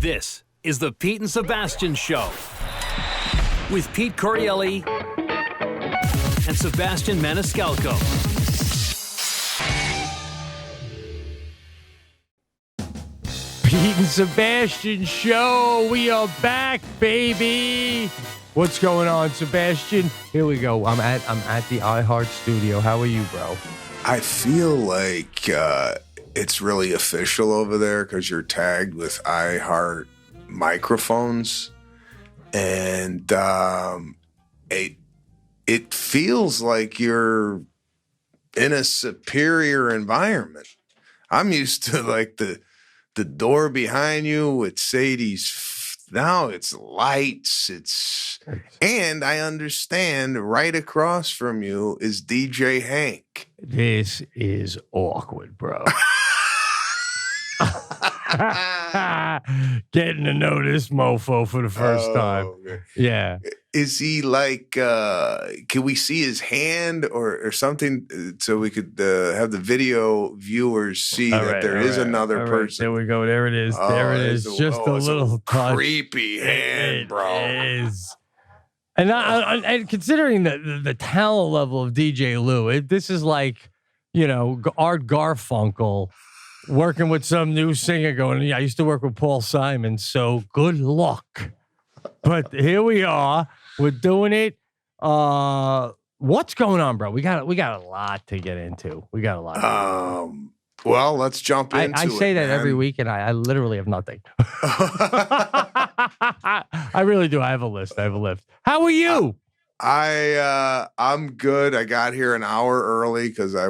This is the Pete and Sebastian Show with Pete Corielli and Sebastian Maniscalco. Pete and Sebastian Show. We are back, baby. What's going on, Sebastian? Here we go. I'm at the iHeart studio. How are you, bro? I feel like it's really official over there because you're tagged with iHeart microphones, and it feels like you're in a superior environment. I'm used to like the door behind you with Sadie's. Now it's lights. And I understand right across from you is DJ Hank. This is awkward, bro. Getting to know this mofo for the first time. Okay. Yeah. Is he like, can we see his hand or something so we could have the video viewers see that there is another person? There we go. There it is. There it is. Just a little touch. Creepy hand, bro. It is. And considering the talent level of DJ Lou, this is like, Art Garfunkel working with some new singer going, yeah, I used to work with Paul Simon, so good luck. But here we are. We're doing it. What's going on, bro? We got a lot to get into. Well, let's jump into it. I say that every week, and I literally have nothing. I really do. I have a list. How are you? I'm good. I got here an hour early because I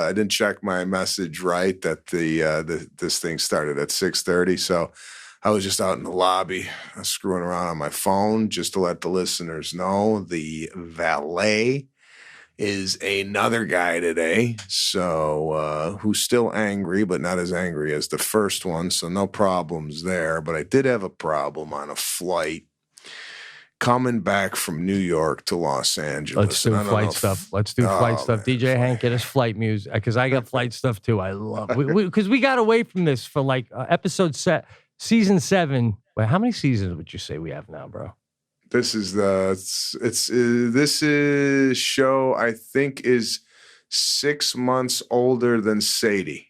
didn't check my message right that this thing started at 6:30. So I was just out in the lobby screwing around on my phone just to let the listeners know the valet is another guy today. So who's still angry, but not as angry as the first one. So no problems there. But I did have a problem on a flight coming back from New York to Los Angeles. Let's do flight stuff. DJ Hank, get us flight music because I got flight stuff too. I love because we got away from this for like season 7. Wait, how many seasons would you say we have now, bro? This is show I think is 6 months older than Sadie.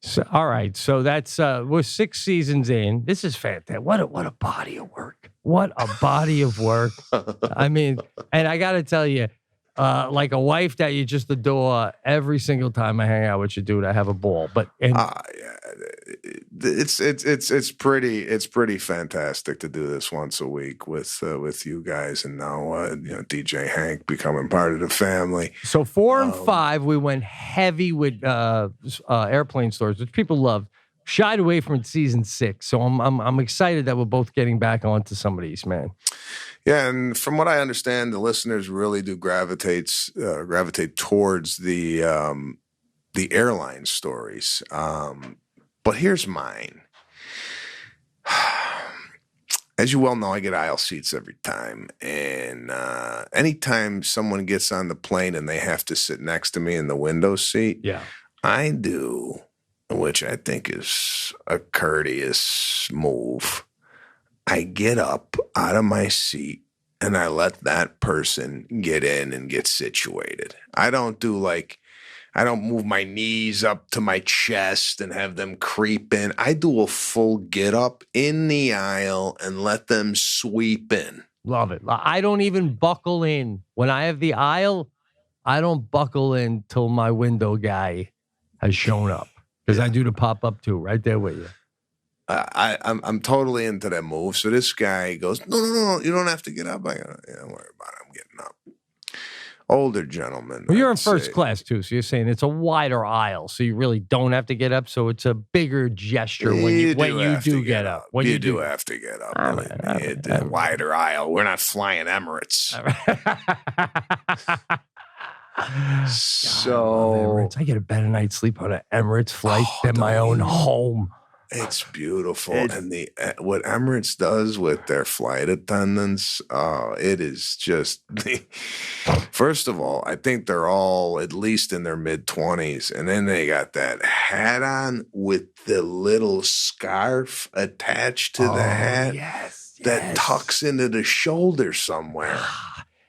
So, all right, so that's we're 6 seasons in. This is fantastic. What a body of work. What a body of work. I mean, and I got to tell you, like a wife that you just adore. Every single time I hang out with you, dude, I have a ball. But it's pretty fantastic to do this once a week with you guys, and now DJ Hank becoming part of the family. So 4 and 5, we went heavy with airplane stories, which people love. Shied away from it season 6, so I'm excited that we're both getting back onto some of these, man. Yeah, and from what I understand, the listeners really do gravitate towards the airline stories. But here's mine. As you well know, I get aisle seats every time, and anytime someone gets on the plane and they have to sit next to me in the window seat, I do, which I think is a courteous move. I get up out of my seat and I let that person get in and get situated. I don't move my knees up to my chest and have them creep in. I do a full get up in the aisle and let them sweep in. Love it. I don't even buckle in. When I have the aisle, I don't buckle in till my window guy has shown up. Because I do the pop-up too, right there with you. I'm totally into that move. So this guy goes, no, you don't have to get up. I go, don't worry about it. I'm getting up. Older gentleman. Well, you're in first class too, so you're saying it's a wider aisle, so you really don't have to get up. So it's a bigger gesture when you do get up. When you do have to get up. It's a wider aisle. We're not flying Emirates. So I get a better night's sleep on an Emirates flight than my own home. It's beautiful. And what Emirates does with their flight attendants, it is just first of all, I think they're all at least in their mid-20s. And then they got that hat on with the little scarf attached to the hat that tucks into the shoulder somewhere.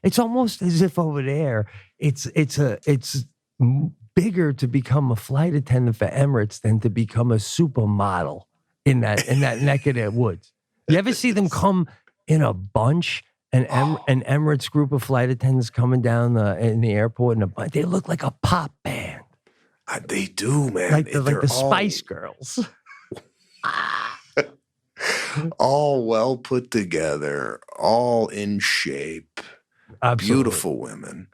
It's almost as if over there, it's bigger to become a flight attendant for Emirates than to become a supermodel in that neck of the woods. You ever see them come in a bunch? An Emirates group of flight attendants coming down in the airport in a bunch. They look like a pop band. They do, man. Like the Spice Girls. All well put together, all in shape. Absolutely. Beautiful women.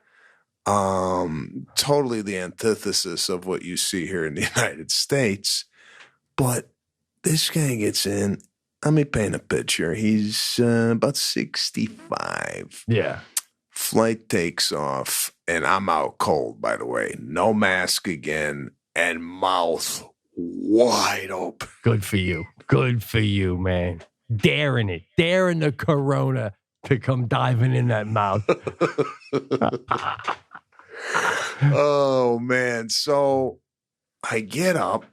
Totally the antithesis of what you see here in the United States. But this guy gets in. Let me paint a picture. He's about 65. Yeah. Flight takes off, and I'm out cold, by the way. No mask again, and mouth wide open. Good for you. Good for you, man. Daring the corona to come diving in that mouth. Oh, man. So I get up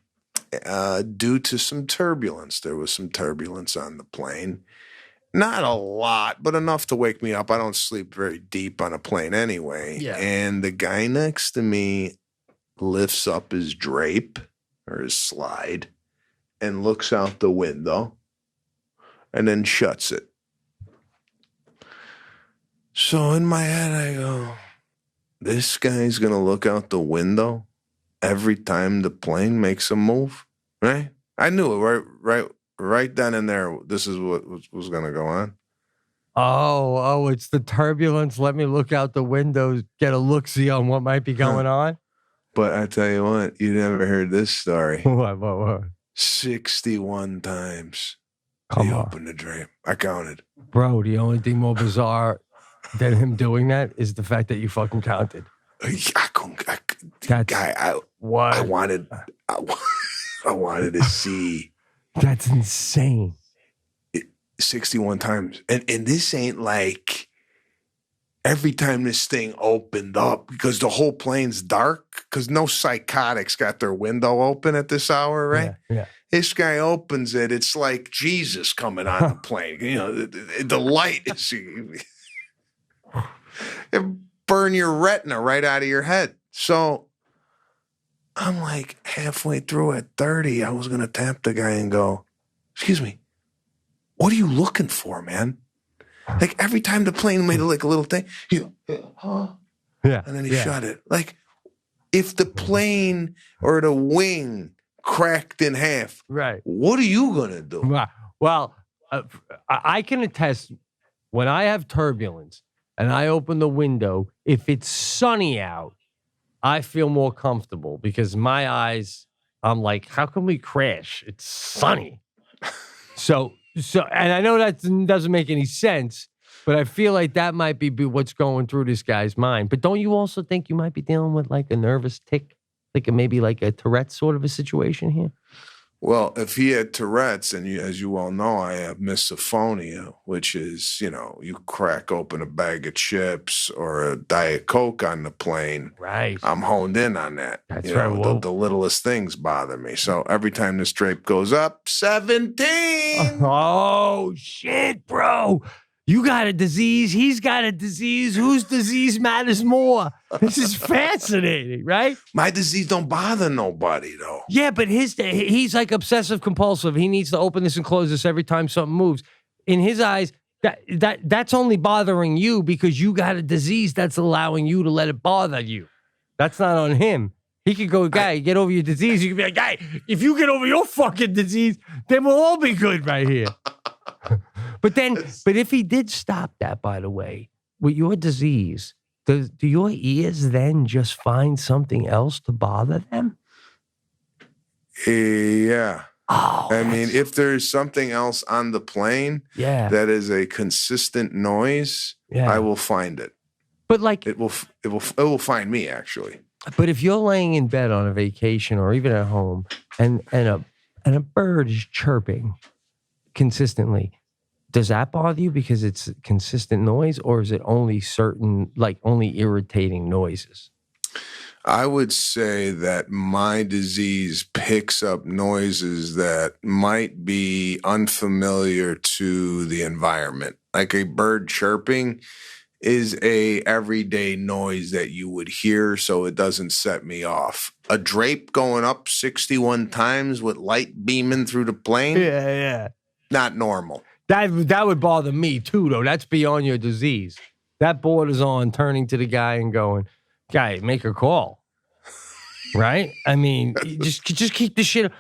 due to some turbulence. There was some turbulence on the plane. Not a lot, but enough to wake me up. I don't sleep very deep on a plane anyway. Yeah. And the guy next to me lifts up his drape or his slide and looks out the window and then shuts it. So in my head, I go, this guy's going to look out the window every time the plane makes a move, right? I knew it right then and there. This is what was going to go on. Oh, it's the turbulence. Let me look out the window, get a look-see on what might be going on. But I tell you what, you never heard this story. What? 61 times. Come he on. opened the drape. I counted. Bro, the only thing more bizarre than him doing that is the fact that you fucking counted. I wanted to see. That's insane. 61 times. And this ain't like every time this thing opened up, because the whole plane's dark, because no psychotics got their window open at this hour, right? Yeah. This guy opens it. It's like Jesus coming on the plane. You know, the light is... It burn your retina right out of your head. So I'm like halfway through at 30, I was going to tap the guy and go, excuse me, what are you looking for, man? Like every time the plane made like a little thing, he huh? Yeah. And then he shut it. Like if the plane or the wing cracked in half, right? What are you going to do? Well, I can attest when I have turbulence, and I open the window, if it's sunny out, I feel more comfortable because my eyes, I'm like, how can we crash? It's sunny. So, and I know that doesn't make any sense, but I feel like that might be what's going through this guy's mind. But don't you also think you might be dealing with like a nervous tic, like maybe like a Tourette sort of a situation here? Well, if he had Tourette's, and as you all know, I have misophonia, which is, you crack open a bag of chips or a Diet Coke on the plane. Right. I'm honed in on that. That's right. The littlest things bother me. So every time this drape goes up, 17. Oh, shit, bro. You got a disease. He's got a disease. Whose disease matters more? This is fascinating, right? My disease don't bother nobody, though. Yeah, but he's like obsessive compulsive. He needs to open this and close this every time something moves. In his eyes, that's only bothering you because you got a disease that's allowing you to let it bother you. That's not on him. He could go, guy, get over your disease. You could be like, guy, if you get over your fucking disease, then we'll all be good right here. But if he did stop that, by the way, with your disease, do your ears then just find something else to bother them? Yeah. Oh, I mean, if there's something else on the plane that is a consistent noise, I will find it. But like it will find me, actually. But if you're laying in bed on a vacation or even at home and and a bird is chirping consistently, does that bother you because it's consistent noise, or is it only certain, like only irritating noises? I would say that my disease picks up noises that might be unfamiliar to the environment. Like a bird chirping is a everyday noise that you would hear, so it doesn't set me off. A drape going up 61 times with light beaming through the plane? Yeah. Not normal. That would bother me too, though. That's beyond your disease. That borders on turning to the guy and going, "Guy, make a call." Right? I mean, just keep the shit.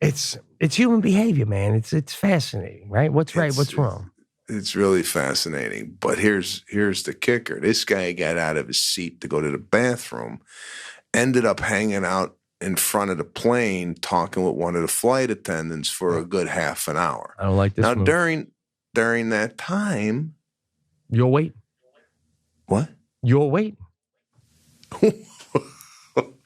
It's human behavior, man. It's fascinating, right? What's right? What's wrong? It's really fascinating. But here's the kicker. This guy got out of his seat to go to the bathroom, ended up hanging out in front of the plane talking with one of the flight attendants for a good half an hour. I don't like this. Now, move. during that time, you're waiting. What? You're waiting.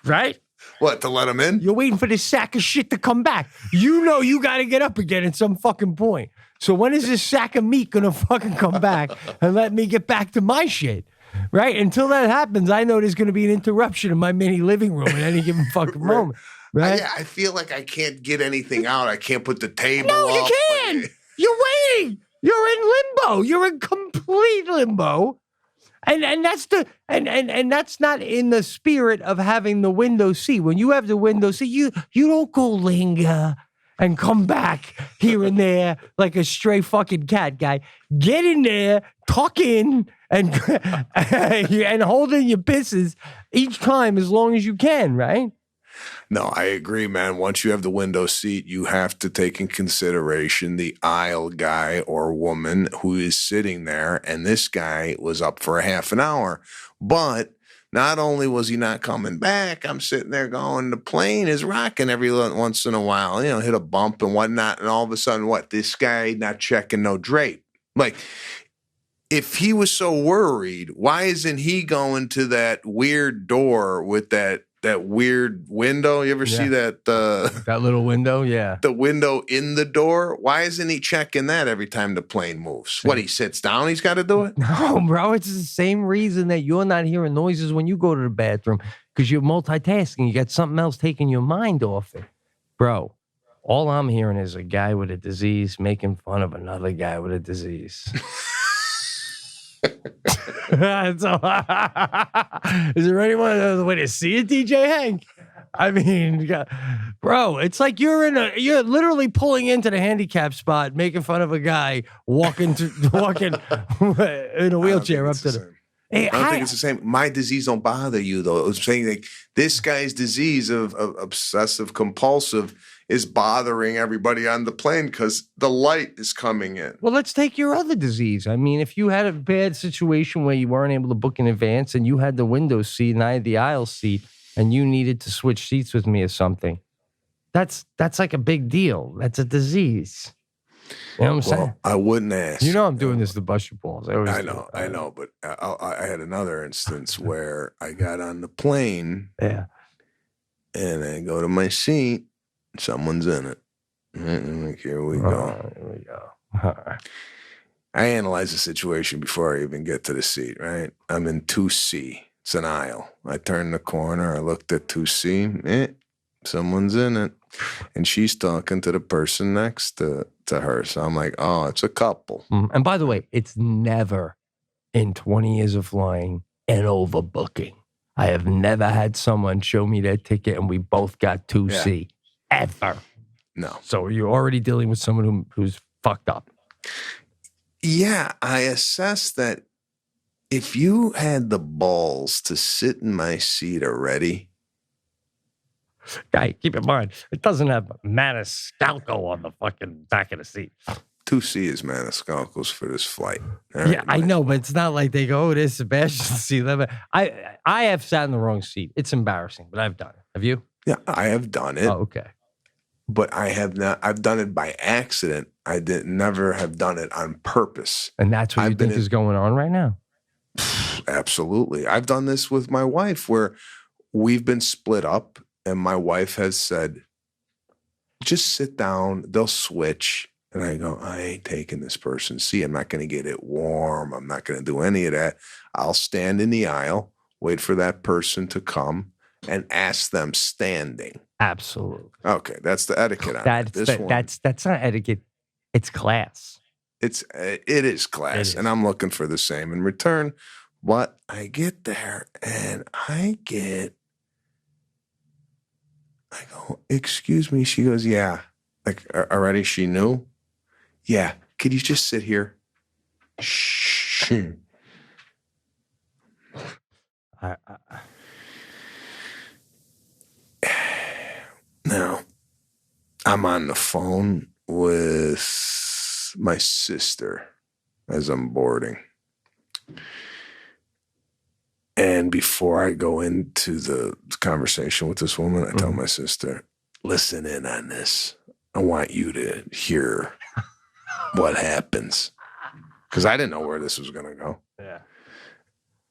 Right? What, to let him in? You're waiting for this sack of shit to come back. You know you got to get up again at some fucking point. So when is this sack of meat going to fucking come back and let me get back to my shit? Right? Until that happens, I know there's going to be an interruption in my mini living room at any given fucking moment. Right? Yeah, I feel like I can't get anything out. I can't put the table No, up. you can. You're waiting. You're in limbo. You're in complete limbo. And that's and that's not in the spirit of having the window seat. When you have the window seat, you don't go linger and come back here and there like a stray fucking cat, guy. Get in there, tuck in, and and hold in your pisses each time as long as you can, right? No, I agree, man. Once you have the window seat, you have to take in consideration the aisle guy or woman who is sitting there. And this guy was up for a half an hour. But not only was he not coming back, I'm sitting there going, the plane is rocking every once in a while, hit a bump and whatnot. And all of a sudden, this guy not checking no drape. Like, if he was so worried, why isn't he going to that weird door with that weird window? You ever see that? That little window? Yeah. The window in the door? Why isn't he checking that every time the plane moves? What, he sits down, he's got to do it? No, bro. It's the same reason that you're not hearing noises when you go to the bathroom, because you're multitasking. You got something else taking your mind off it. Bro, all I'm hearing is a guy with a disease making fun of another guy with a disease. Is there anyone other way to see it, DJ Hank? I mean, bro, it's like you're literally pulling into the handicap spot, making fun of a guy walking in a wheelchair up to the. Hey, I don't think it's the same. My disease don't bother you, though. I was saying, like, this guy's disease of obsessive compulsive is bothering everybody on the plane because the light is coming in. Well, let's take your other disease. I mean, if you had a bad situation where you weren't able to book in advance and you had the window seat and I had the aisle seat and you needed to switch seats with me or something, that's like a big deal. That's a disease. You know what I'm saying? I wouldn't ask. You know I'm doing this to bust your balls. I know, but I had another instance where I got on the plane. Yeah. And I go to my seat. Someone's in it. Here we go. Here we go. All right. I analyze the situation before I even get to the seat, right? I'm in 2C. It's an aisle. I turn the corner. I looked at 2C. Someone's in it. And she's talking to the person next to her. So I'm like, oh, it's a couple. And by the way, it's never in 20 years of flying an overbooking. I have never had someone show me their ticket and we both got 2C. Yeah. Ever. No. So you're already dealing with someone who's fucked up. Yeah, I assess that if you had the balls to sit in my seat already. Guy, keep in mind, it doesn't have Maniscalco on the fucking back of the seat. 2C is Maniscalco's for this flight. Yeah, I know, but it's not like they go, oh, there's Sebastian's seat. I have sat in the wrong seat. It's embarrassing, but I've done it. Have you? Yeah, I have done it. Oh, okay. But I have not. I've done it by accident. I never have done it on purpose. And that's what you think is going on right now? Absolutely. I've done this with my wife where we've been split up and my wife has said, just sit down? They'll switch. And I go, I ain't taking this person's seat. I'm not going to get it warm. I'm not going to do any of that. I'll stand in the aisle, wait for that person to come, and ask them standing. Absolutely. Okay, that's the etiquette on that. That's not etiquette. It's class. It is class, and I'm looking for the same in return. But I get there, and I go, excuse me. She goes, yeah. Like, already she knew? Yeah. Could you just sit here? Shh. Now, I'm on the phone with my sister as I'm boarding. And before I go into the conversation with this woman, I tell my sister, listen in on this. I want you to hear what happens. Because I didn't know where this was going to go. Yeah.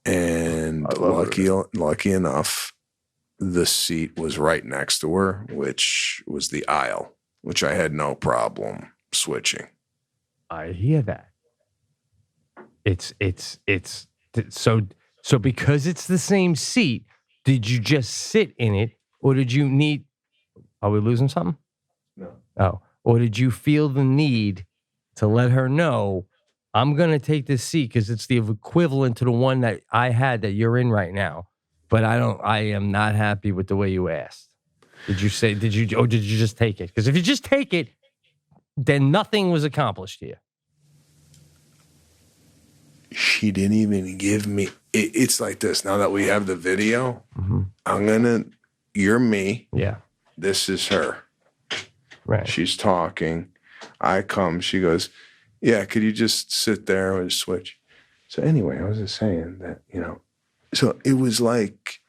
And lucky enough, the seat was right next to her, which was the aisle, which I had no problem switching. I hear that. It's so because it's the same seat, did you just sit in it, or did you need? Are we losing something? No. Oh, or did you feel the need to let her know, I'm going to take this seat because it's the equivalent to the one that I had that you're in right now, but I am not happy with the way you asked. Did you just take it? Because if you just take it, then nothing was accomplished here. She didn't even give me, it's like this. Now that we have the video, you're me. Yeah. This is her. Right. She's talking. I come. She goes, yeah, could you just sit there and switch? So anyway, I was just saying that, so it was like,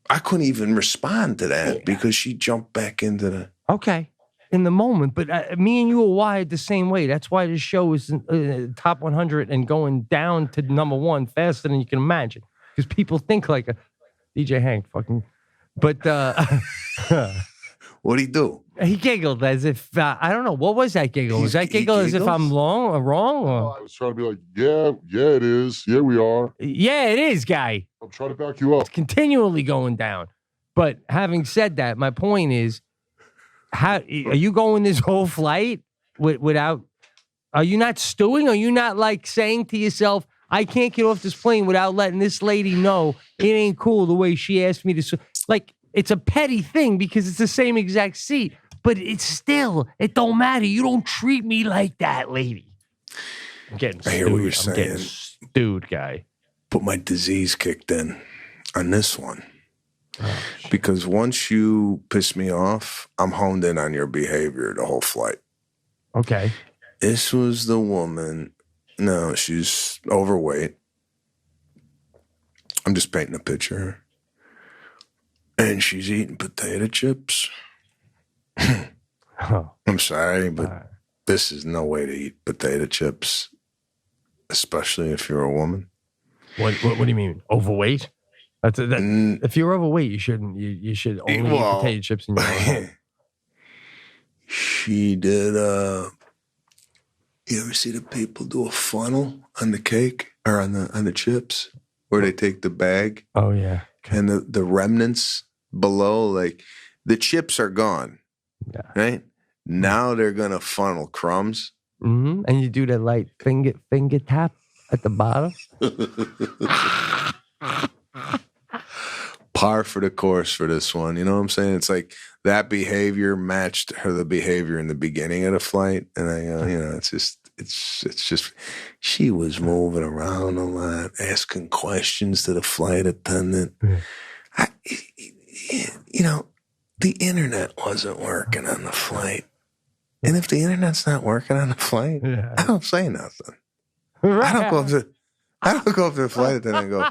I couldn't even respond to that because she jumped back into the. Okay. In the moment, but me and you are wired the same way. That's why this show is top 100 and going down to number one faster than you can imagine. Because people think like a DJ Hank fucking. But what'd he do? He giggled as if I don't know what was that giggle. Was that giggle as if I'm wrong? Or? I was trying to be like, yeah, it is. Yeah, we are. Yeah, it is, guy. I'm trying to back you up. It's continually going down. But having said that, my point is, how are you going this whole flight without? Are you not stewing? Are you not like saying to yourself, I can't get off this plane without letting this lady know it ain't cool the way she asked me to? Like, it's a petty thing because it's the same exact seat, but it's still, it don't matter. You don't treat me like that, lady. I'm getting stewed. I hear what you're saying. Getting stewed, guy. But my disease kicked in on this one. Oh, because once you piss me off, I'm honed in on your behavior the whole flight. Okay. This was the woman. No, she's overweight. I'm just painting a picture. And she's eating potato chips. I'm sorry, but this is no way to eat potato chips, especially if you're a woman. What do you mean? Overweight? If you're overweight, you shouldn't. You should only eat potato chips in your own home. She did. You ever see the people do a funnel on the cake or on the chips, where they take the bag? Oh yeah, and the remnants below, like the chips are gone. Yeah. Right now, they're gonna funnel crumbs. Mm-hmm. And you do that light finger tap at the bottom. Par for the course for this one. You know what I'm saying? It's like that behavior matched the behavior in the beginning of the flight. And I go, it's just, she was moving around a lot, asking questions to the flight attendant. The internet wasn't working on the flight. And if the internet's not working on the flight, I don't say nothing. I don't go up to the flight attendant and go,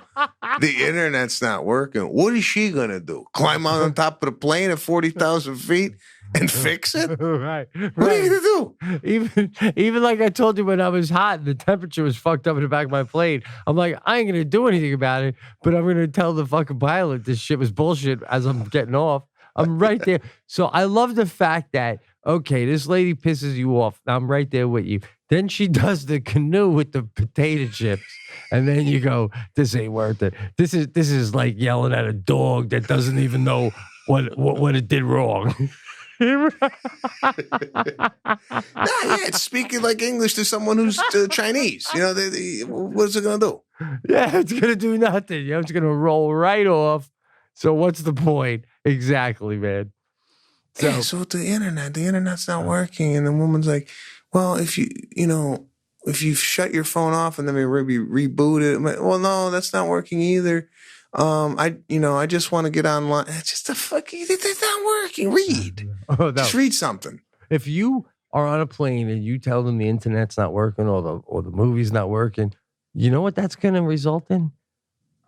the internet's not working. What is she going to do? Climb out on top of the plane at 40,000 feet and fix it? Right. What are you going to do? Even like I told you when I was hot and the temperature was fucked up in the back of my plane, I'm like, I ain't going to do anything about it, but I'm going to tell the fucking pilot this shit was bullshit as I'm getting off. I'm right there. So I love the fact that, okay, this lady pisses you off. I'm right there with you. Then she does the canoe with the potato chips. And then you go, this ain't worth it. This is like yelling at a dog that doesn't even know what it did wrong. Yeah, it's speaking like English to someone who's Chinese. You know, what's it going to do? Yeah, it's going to do nothing. You know, it's going to roll right off. So what's the point? Exactly, man. So, yeah, so the internet's not working. And the woman's like, well, if you shut your phone off and then maybe reboot it. Like, well, no, that's not working either. I just want to get online. It's just it's not working. Read. Oh, no. Just read something. If you are on a plane and you tell them the internet's not working or the movie's not working, you know what that's going to result in?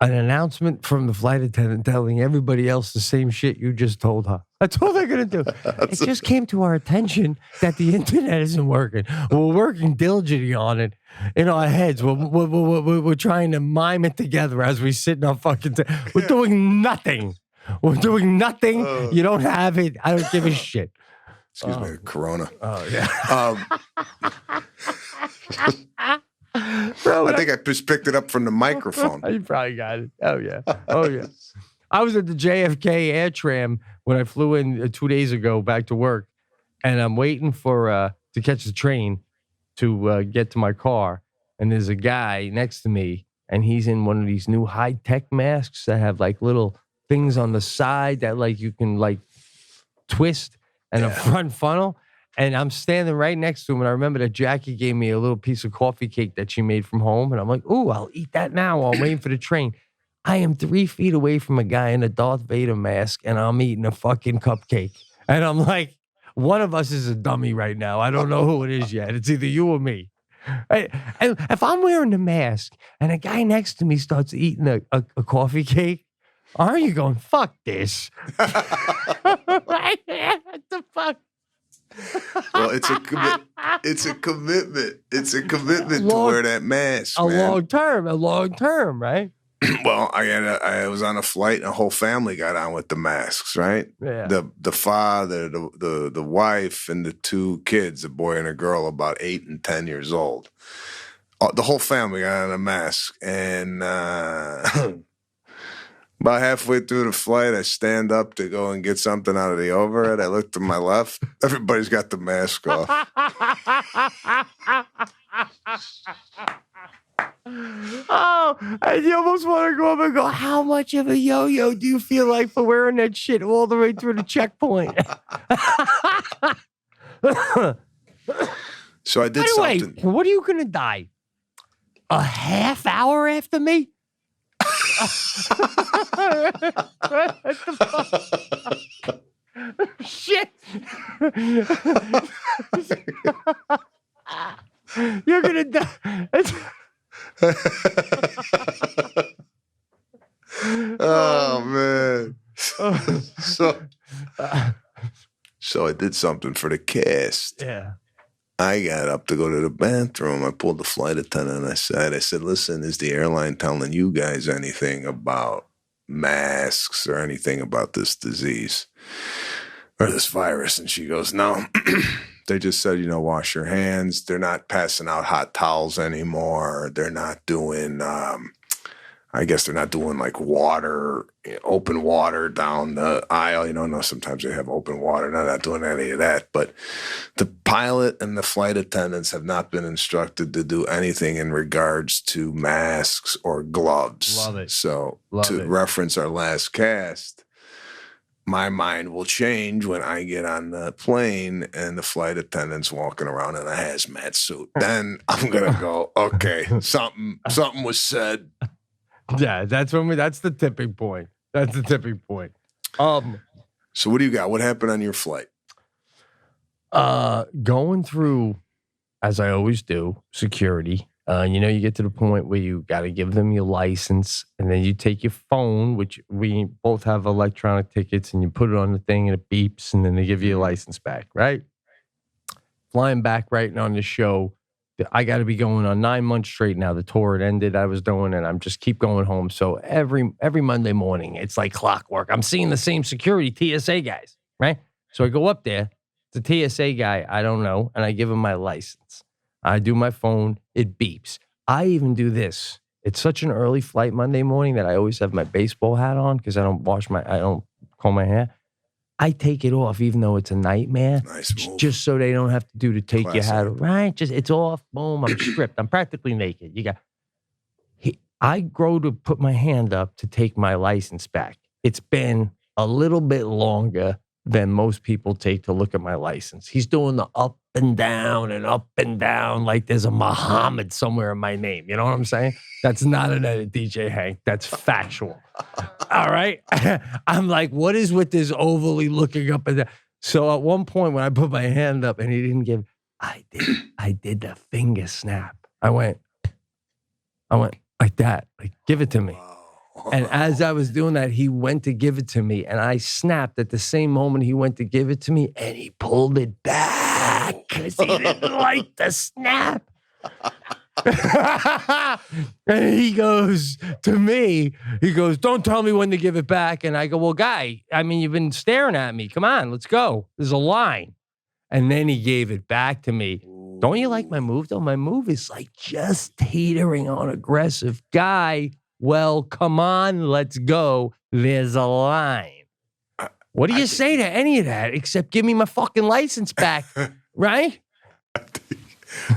An announcement from the flight attendant telling everybody else the same shit you just told her. That's all they're going to do. It just came to our attention that the internet isn't working. We're working diligently on it in our heads. We're trying to mime it together as we sit in our fucking... We're doing nothing. We're doing nothing. You don't have it. I don't give a shit. Excuse me, Corona. Oh, yeah. Bro, I think I just picked it up from the microphone. You probably got it. Oh, yeah. Oh, yeah. I was at the JFK Air Tram when I flew in 2 days ago back to work, and I'm waiting for to catch the train to get to my car, and there's a guy next to me, and he's in one of these new high-tech masks that have, like, little things on the side that, like, you can, like, twist and a front funnel. And I'm standing right next to him, and I remember that Jackie gave me a little piece of coffee cake that she made from home, and I'm like, ooh, I'll eat that now while I'm waiting for the train. I am 3 feet away from a guy in a Darth Vader mask, and I'm eating a fucking cupcake. And I'm like, one of us is a dummy right now. I don't know who it is yet. It's either you or me. And if I'm wearing the mask, and a guy next to me starts eating a coffee cake, aren't you going, fuck this? Right? What the fuck? Well, it's a commitment. It's a commitment to wear that mask. A long term, right? Well, I was on a flight, and a whole family got on with the masks, right? Yeah. The father, the wife, and the 2 kids, a boy and a girl, about 8 and 10 years old. The whole family got on a mask, and about halfway through the flight, I stand up to go and get something out of the overhead. I look to my left. Everybody's got the mask off. Oh, and you almost want to go up and go, how much of a yo-yo do you feel like for wearing that shit all the way through the checkpoint? So I did something. Wait, what are you going to die? A half hour after me? What the fuck? Shit. You're gonna die. Oh man. So I did something for the cast. Yeah. I got up to go to the bathroom. I pulled the flight attendant aside. I said, listen, is the airline telling you guys anything about masks or anything about this disease or this virus? And she goes, no. They just said, wash your hands. They're not passing out hot towels anymore. They're not doing, I guess they're not doing like water, open water down the aisle. No, sometimes they have open water. They're not doing any of that. But the pilot and the flight attendants have not been instructed to do anything in regards to masks or gloves. Love it. So reference our last cast, my mind will change when I get on the plane and the flight attendant's walking around in a hazmat suit. Then I'm going to go, okay, something was said. Yeah, that's the tipping point. That's the tipping point. So what do you got? What happened on your flight? Going through, as I always do, security. You get to the point where you got to give them your license, and then you take your phone, which we both have electronic tickets, and you put it on the thing, and it beeps, and then they give you your license back, right? Flying back right on the show, I got to be going on 9 months straight now. The tour had ended. I was doing, and I'm just keep going home. So every Monday morning, it's like clockwork. I'm seeing the same security TSA guys, right? So I go up there. The TSA guy I don't know, and I give him my license. I do my phone. It beeps. I even do this. It's such an early flight Monday morning that I always have my baseball hat on because I don't comb my hair. I take it off even though it's a nightmare. Nice move. Just so they don't have to do to take Classic. your hat off. Right? Just it's off. Boom. I'm stripped. I'm practically naked. I grow to put my hand up to take my license back. It's been a little bit longer than most people take to look at my license. He's doing the up and down like there's a Muhammad somewhere in my name. You know what I'm saying? That's not an edit, DJ Hank. That's factual. All right? I'm like, what is with this overly looking up and down? So at one point when I put my hand up and he didn't give, I did the finger snap. I went like that. Like, give it to me. And as I was doing that, he went to give it to me, and I snapped at the same moment he went to give it to me, and he pulled it back because he didn't like the snap. And he goes to me, don't tell me when to give it back. And I go, well, guy, I mean, you've been staring at me. Come on, let's go. There's a line. And then he gave it back to me. Don't you like my move, though? My move is like just teetering on aggressive. Guy, well, come on, let's go. There's a line. What do you say to any of that except give me my fucking license back, right?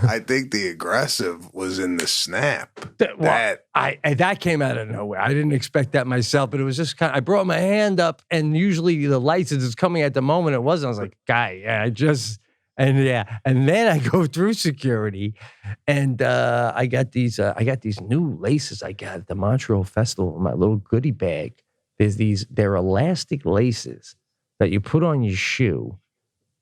I think the aggressive was in the snap. That came out of nowhere. I didn't expect that myself, but it was just I brought my hand up, and usually the license is coming at the moment it wasn't. I was like, guy, and then I go through security, and I got these new laces I got at the Montreal Festival in my little goodie bag. They're elastic laces that you put on your shoe,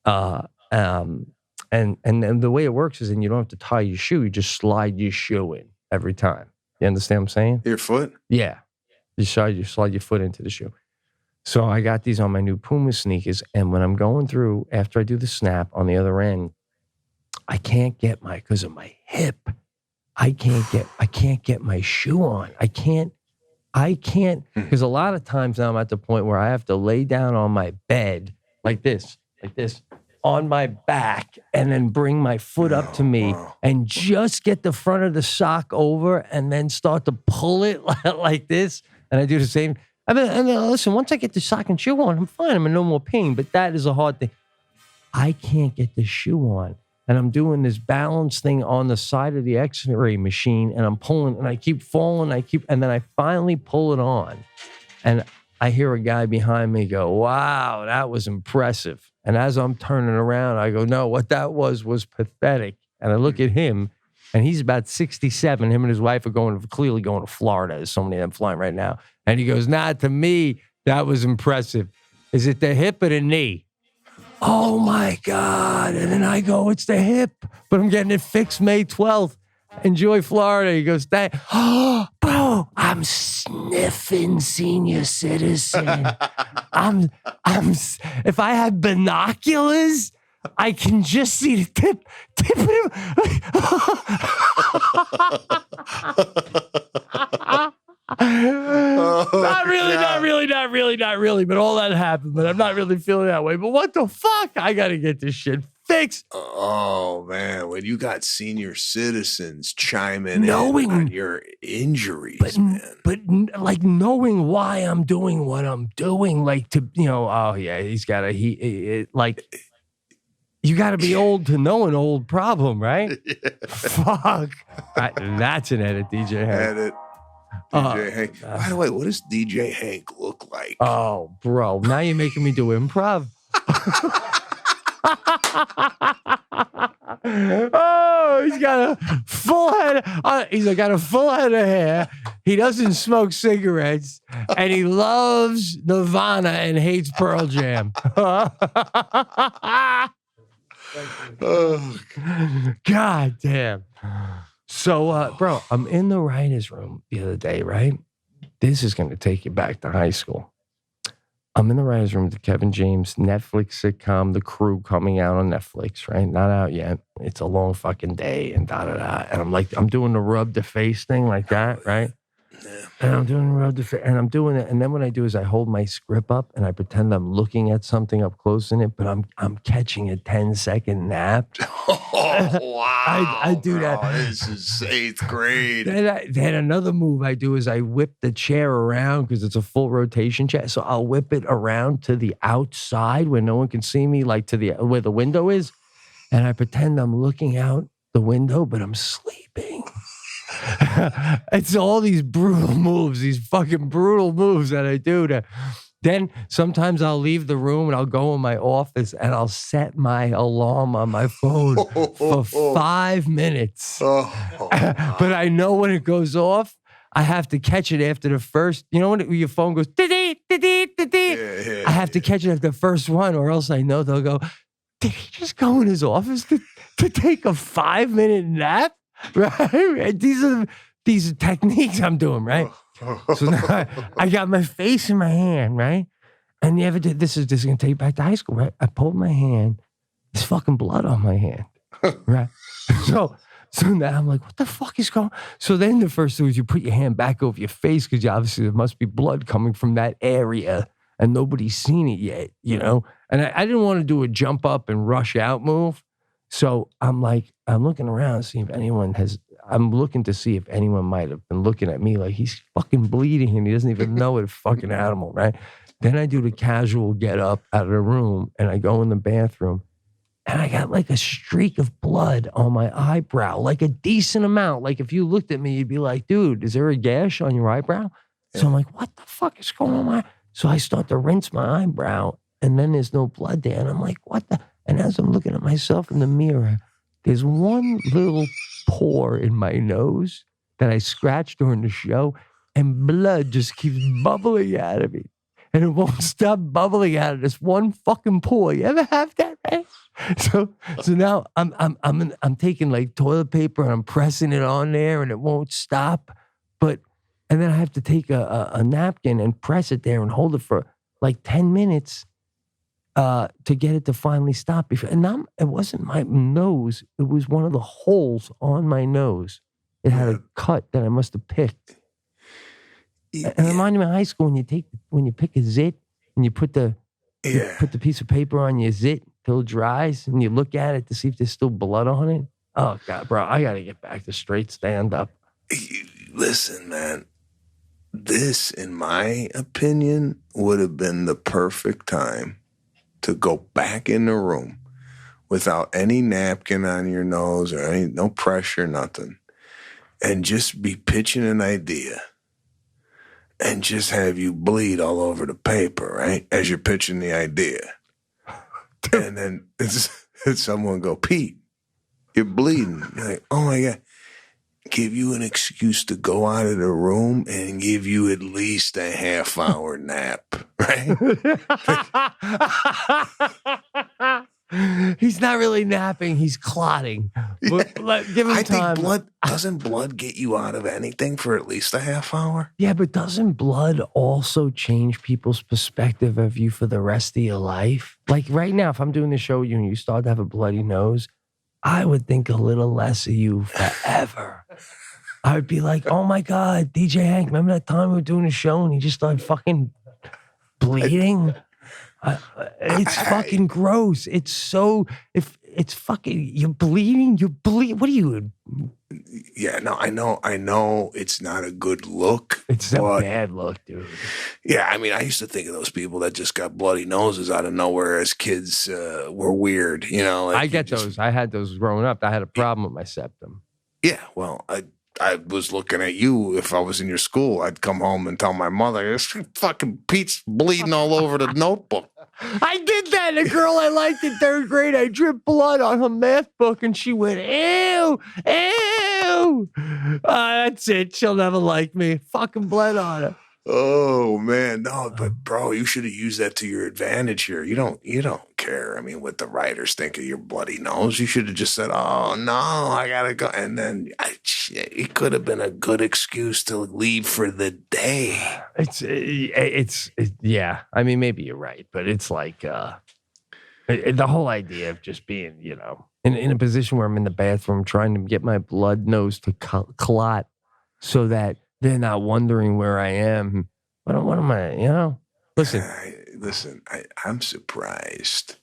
and the way it works is, and you don't have to tie your shoe, you just slide your shoe in every time. You understand what I'm saying? Your foot? Yeah, you slide your foot into the shoe. So I got these on my new Puma sneakers, and when I'm going through, after I do the snap on the other end, I can't get because of my hip, I can't get my shoe on. I can't, because a lot of times now I'm at the point where I have to lay down on my bed like this, on my back, and then bring my foot up to me and just get the front of the sock over and then start to pull it like this. And I do the same. Listen, once I get the sock and shoe on, I'm fine. I'm in no more pain, but that is a hard thing. I can't get the shoe on. And I'm doing this balance thing on the side of the x-ray machine, and I'm pulling, and I keep falling, and then I finally pull it on. And I hear a guy behind me go, wow, that was impressive. And as I'm turning around, I go, no, what that was pathetic. And I look at him, and he's about 67. Him and his wife are clearly going to Florida. There's so many of them flying right now. And he goes, nah, to me, that was impressive. Is it the hip or the knee? Oh, my God. And then I go, it's the hip, but I'm getting it fixed May 12th. Enjoy Florida. He goes, oh, bro, I'm sniffing senior citizen. If I had binoculars, I can just see the tip of him. Not really. But all that happened. But I'm not really feeling that way. But what the fuck? I got to get this shit fixed. Oh, man. When you got senior citizens chiming in on your injuries, man. But like knowing why I'm doing what I'm doing, like to, oh, yeah, he's got you got to be old to know an old problem, right? Yeah. Fuck. That's an edit, DJ Hank. Edit. DJ Hank. By the way, what does DJ Hank look like? Oh, bro. Now you're making me do improv. Oh, he's got a full head. He's got a full head of hair. He doesn't smoke cigarettes, and he loves Nirvana and hates Pearl Jam. God damn. So, bro, I'm in the writer's room the other day, right? This is going to take you back to high school. I'm in the writer's room with the Kevin James Netflix sitcom, The Crew, coming out on Netflix, right? Not out yet. It's a long fucking day and da-da-da. And I'm doing the rub the face thing like that, right? Yeah. And I'm doing rub the face, and I'm doing it. And then what I do is I hold my script up and I pretend I'm looking at something up close in it, but I'm catching a 10-second nap. Oh, wow. I do that. This is 8th grade. Then another move I do is I whip the chair around because it's a full rotation chair. So I'll whip it around to the outside where no one can see me, like to the where the window is. And I pretend I'm looking out the window, but I'm sleeping. It's all these brutal moves, these fucking brutal moves that I do. Then sometimes I'll leave the room and I'll go in my office and I'll set my alarm on my phone for 5 minutes. But I know when it goes off, I have to catch it after the first, you know when your phone goes, I have to catch it after the first one, or else I know they'll go, did he just go in his office to take a 5-minute nap? Right? These are techniques I'm doing, right? So now I got my face in my hand, right? And you ever did this is gonna take you back to high school, right? I pulled my hand, there's fucking blood on my hand. Right? So now I'm like, what the fuck is going on? So then the first thing is you put your hand back over your face because obviously there must be blood coming from that area and nobody's seen it yet, you know? And I didn't want to do a jump up and rush out move. So I'm looking around to see if anyone I'm looking to see if anyone might have been looking at me like he's fucking bleeding and he doesn't even know it's a fucking animal, right? Then I do the casual get up out of the room and I go in the bathroom and I got like a streak of blood on my eyebrow, like a decent amount. Like if you looked at me, you'd be like, dude, is there a gash on your eyebrow? So I'm like, what the fuck is going on? So I start to rinse my eyebrow and then there's no blood there. And I'm like, what the? And as I'm looking at myself in the mirror, there's one little pore in my nose that I scratched during the show, and blood just keeps bubbling out of me. And it won't stop bubbling out of this one fucking pore. You ever have that, right? So now I'm taking like toilet paper and I'm pressing it on there and it won't stop. And then I have to take a napkin and press it there and hold it for like 10 minutes. To get it to finally stop. It wasn't my nose. It was one of the holes on my nose. It had a cut that I must have picked. And it reminded me of high school when you pick a zit and you put the piece of paper on your zit till it dries and you look at it to see if there's still blood on it. Oh God, bro, I got to get back to straight stand up. Listen, man. This, in my opinion, would have been the perfect time to go back in the room without any napkin on your nose or no pressure, nothing, and just be pitching an idea and just have you bleed all over the paper, right? As you're pitching the idea. And then someone go, Pete, you're bleeding. You're like, oh my God. Give you an excuse to go out of the room and give you at least a half-hour nap, right? He's not really napping; he's clotting. Give him time. Think doesn't blood get you out of anything for at least a half hour? Yeah, but doesn't blood also change people's perspective of you for the rest of your life? Like right now, if I'm doing the show with you and you start to have a bloody nose, I would think a little less of you forever. I would be like, oh my God, DJ Hank, remember that time we were doing a show and he just started fucking bleeding? It's fucking gross. It's so, if it's fucking, you're bleeding, what are you? Yeah, no, I know it's not a good look. It's a bad look, dude. Yeah, I mean, I used to think of those people that just got bloody noses out of nowhere as kids were weird, you know? Like I get those. I had those growing up. I had a problem with my septum. Yeah, well, I was looking at you. If I was in your school, I'd come home and tell my mother, this fucking Pete's bleeding all over the notebook. I did that. A girl I liked in 3rd grade, I dripped blood on her math book and she went, ew, ew. That's it. She'll never like me. Fucking blood on her. Oh man, no, but bro, you should have used that to your advantage here. You don't care. I mean, what the writers think of your bloody nose. You should have just said, "Oh no, I gotta go," and then it could have been a good excuse to leave for the day. Yeah. I mean, maybe you're right, but it's like the whole idea of just being, in a position where I'm in the bathroom trying to get my blood nose to clot so that they're not wondering where I am. What am I, Listen. I'm surprised.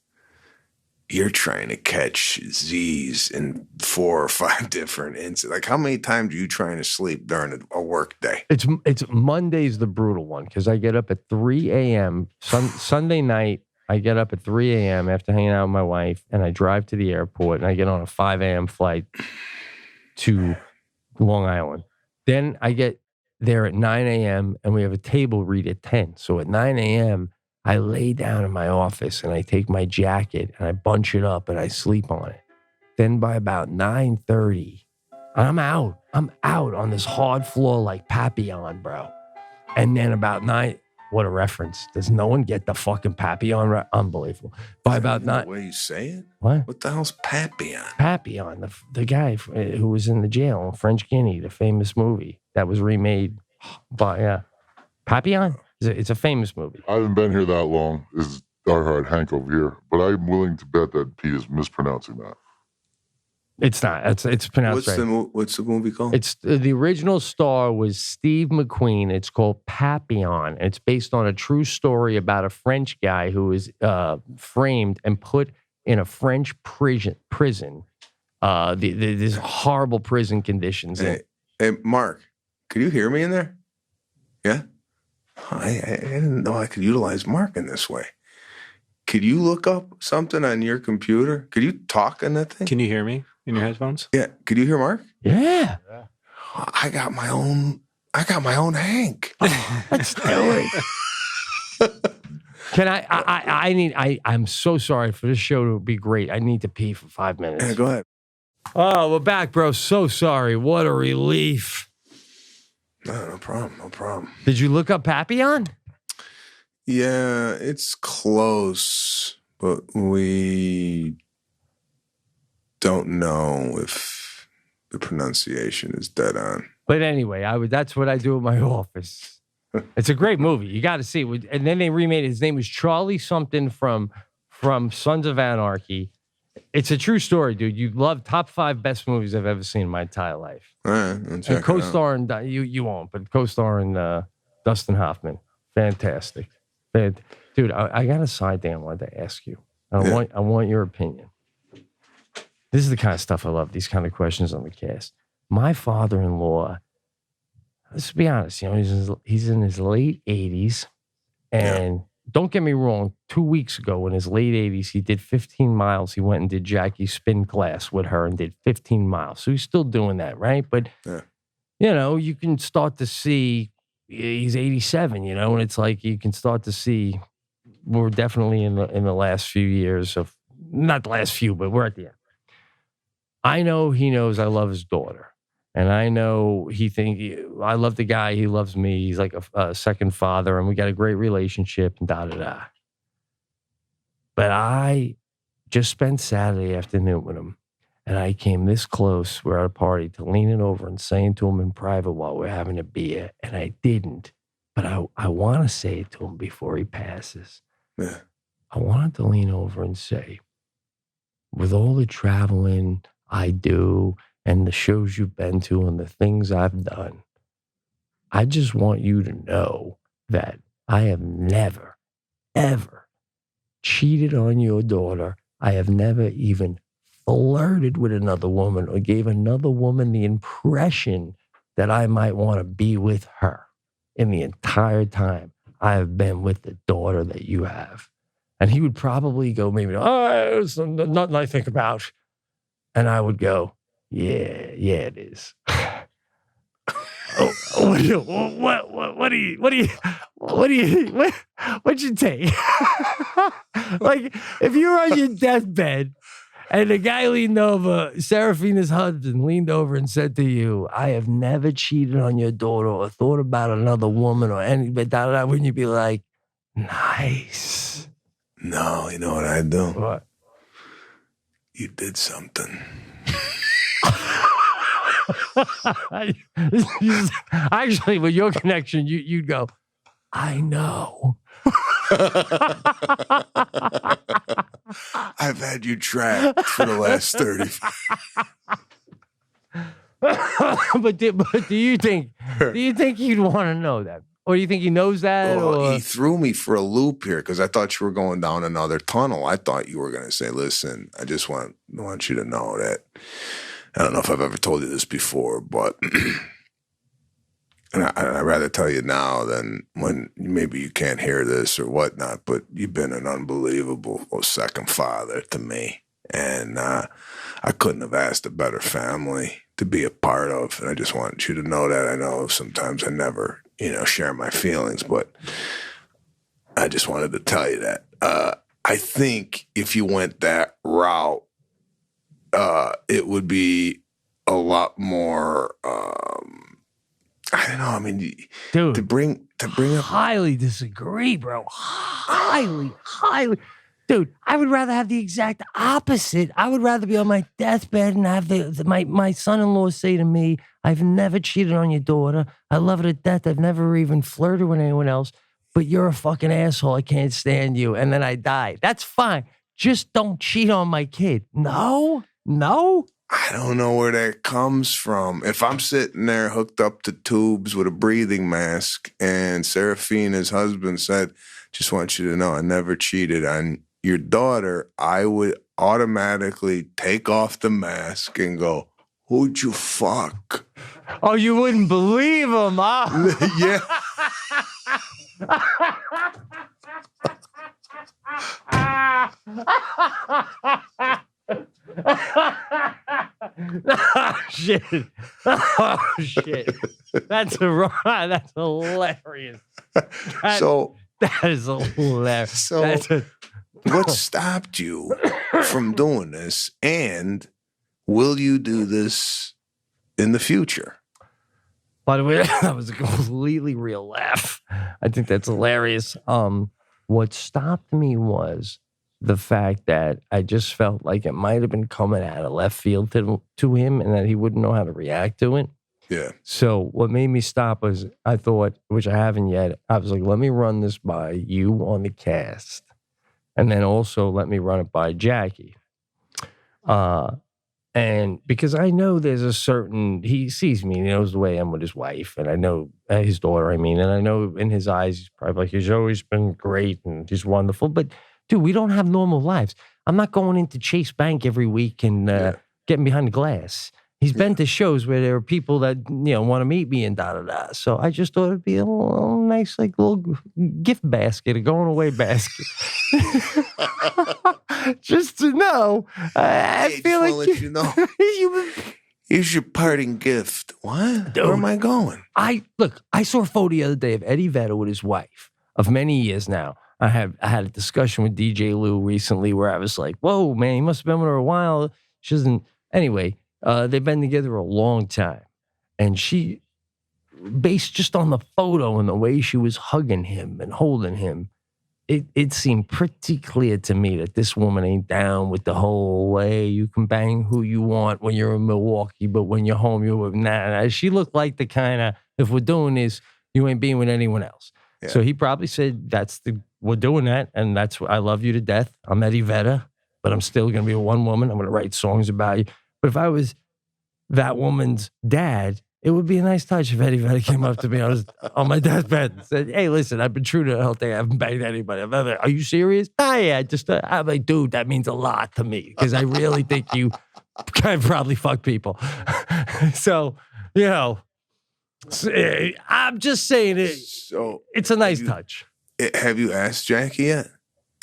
You're trying to catch Z's in 4 or 5 different incidents. Like, how many times are you trying to sleep during a work day? It's Monday's the brutal one because I get up at 3 a.m. Sunday night. I get up at 3 a.m. after hanging out with my wife, and I drive to the airport, and I get on a 5 a.m. flight to Long Island. Then I get there at 9 a.m., and we have a table read at 10. So at 9 a.m., I lay down in my office and I take my jacket and I bunch it up and I sleep on it. Then by about 9:30, I'm out. I'm out on this hard floor like Papillon, bro. And then about 9, what a reference. Does no one get the fucking Papillon? Unbelievable. By about 9. The way you say it? What the hell's Papillon? Papillon, the guy who was in the jail in French Guinea, the famous movie that was remade by Papillon? It's a famous movie. I haven't been here that long. This is our Hank over here, but I'm willing to bet that Pete is mispronouncing that. It's not. It's pronounced right. What's the movie called? It's the original star was Steve McQueen. It's called Papillon. It's based on a true story about a French guy who was framed and put in a French prison. These horrible prison conditions. Hey, Mark, could you hear me in there? Yeah. I didn't know I could utilize Mark in this way. Could you look up something on your computer? Could you talk on that thing? Can you hear me in your headphones? Yeah. Could you hear Mark? Yeah. I got my own Hank. Let's do it. Can I'm so sorry for this show to be great. I need to pee for 5 minutes. Yeah, go ahead. Oh, we're back, bro. So sorry. What a relief. No problem. Did you look up Papillon? Yeah, it's close, but we don't know if the pronunciation is dead on. But anyway, that's what I do in my office. It's a great movie. You got to see it. And then they remade it. His name was Charlie something from Sons of Anarchy. It's a true story, dude. You love top 5 best movies I've ever seen in my entire life. All right, I'll check and co-starring, you won't, but co-starring Dustin Hoffman. Fantastic. Dude, I got a side thing I wanted to ask you. I want your opinion. This is the kind of stuff I love, these kind of questions on the cast. My father-in-law, let's be honest, he's in his late 80s, and don't get me wrong, 2 weeks ago in his late 80s, he did 15 miles. He went and did Jackie's spin class with her and did 15 miles. So he's still doing that, right? But, you can start to see, he's 87, and it's like you can start to see we're definitely in the last few years of, not the last few, but we're at the end. I know he knows I love his daughter. And I know I love the guy. He loves me. He's like a second father, and we got a great relationship. And da. But I just spent Saturday afternoon with him, and I came this close. We're at a party to leaning over and saying to him in private while we're having a beer, and I didn't. But I want to say it to him before he passes. Yeah. I wanted to lean over and say, with all the traveling I do, and the shows you've been to and the things I've done, I just want you to know that I have never, ever cheated on your daughter. I have never even flirted with another woman or gave another woman the impression that I might want to be with her in the entire time I have been with the daughter that you have. And he would probably go, maybe, it's nothing I think about. And I would go, yeah, it is. What'd you take? Like, if you were on your deathbed and the guy leaned over, Serafina's husband leaned over and said to you, I have never cheated on your daughter or thought about another woman or anything, wouldn't you be like, nice? No, you know what I'd do? What? You did something. Actually, with your connection, you'd go, I know. I've had you tracked for the last 30. but do you think he'd want to know that? Or do you think he knows that? Well, or? he threw me for a loop here because I thought you were going down another tunnel. I thought you were going to say, listen, I just want you to know that, I don't know if I've ever told you this before, but and I'd rather tell you now than when maybe you can't hear this or whatnot, but you've been an unbelievable second father to me. And I couldn't have asked a better family to be a part of. And I just want you to know that. I know sometimes I never, share my feelings, but I just wanted to tell you that. I think if you went that route, it would be a lot more, I don't know. I mean, dude, to bring up, highly disagree, bro. Highly. Dude, I would rather have the exact opposite. I would rather be on my deathbed and have my son-in-law say to me, I've never cheated on your daughter. I love her to death. I've never even flirted with anyone else, but you're a fucking asshole. I can't stand you. And then I die. That's fine. Just don't cheat on my kid. No. I don't know where that comes from. If I'm sitting there hooked up to tubes with a breathing mask and Serafina's husband said, just want you to know I never cheated on your daughter, I would automatically take off the mask and go, who'd you fuck? Oh, you wouldn't believe him, huh? Yeah. Oh, shit. Oh, shit. That's hilarious. That is hilarious. So what stopped you from doing this? And will you do this in the future? By the way, that was a completely real laugh. I think that's hilarious. What stopped me was the fact that I just felt like it might have been coming out of left field to him and that he wouldn't know how to react to it. Yeah. So what made me stop was I thought, which I haven't yet, I was like, let me run this by you on the cast. And then also let me run it by Jackie. And because I know there's a certain, he sees me, he knows the way I'm with his wife, and I know his daughter, and I know in his eyes, he's probably like, he's always been great and he's wonderful. But dude, we don't have normal lives. I'm not going into Chase Bank every week and getting behind the glass. He's been to shows where there are people that, want to meet me and da-da-da. So I just thought it'd be a little nice, like, little gift basket, a going-away basket. Just to know. I feel like... let you know. Here's your parting gift. What? Dude, where am I going? I saw a photo the other day of Eddie Vedder with his wife of many years now. I had a discussion with DJ Lou recently where I was like, whoa, man, he must have been with her a while. She doesn't... Anyway... they've been together a long time. And she, based just on the photo and the way she was hugging him and holding him, it seemed pretty clear to me that this woman ain't down with the whole way you can bang who you want when you're in Milwaukee, but when you're home, you're with, nah. She looked like the kind of, if we're doing this, you ain't being with anyone else. Yeah. So he probably said, we're doing that, and that's, I love you to death. I'm Eddie Vedder, but I'm still going to be a one woman. I'm going to write songs about you. But if I was that woman's dad, it would be a nice touch if Eddie Vedder came up to me on my deathbed and said, hey, listen, I've been true to the whole thing. I haven't banged anybody. Are you serious? Yeah. I'm like, dude, that means a lot to me because I really think you can probably fuck people. So, I'm just saying it's a nice touch. Have you asked Jackie yet?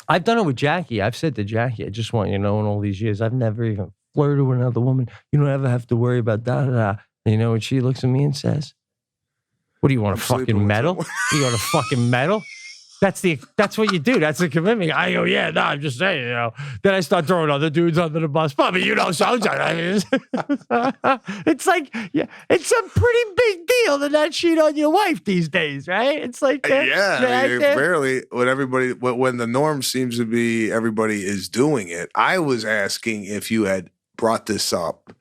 I've done it with Jackie. I've said to Jackie, I just want you to know in all these years, I've never even flirted with another woman. You don't ever have to worry about da-da-da. And she looks at me and says, what do you want, a fucking medal? You want a fucking medal? That's what you do. That's the commitment. I go, yeah, no, I'm just saying, Then I start throwing other dudes under the bus. But sometimes it's like, it's a pretty big deal to not cheat on your wife these days, right? It's like, barely when the norm seems to be everybody is doing it. I was asking if you had brought this up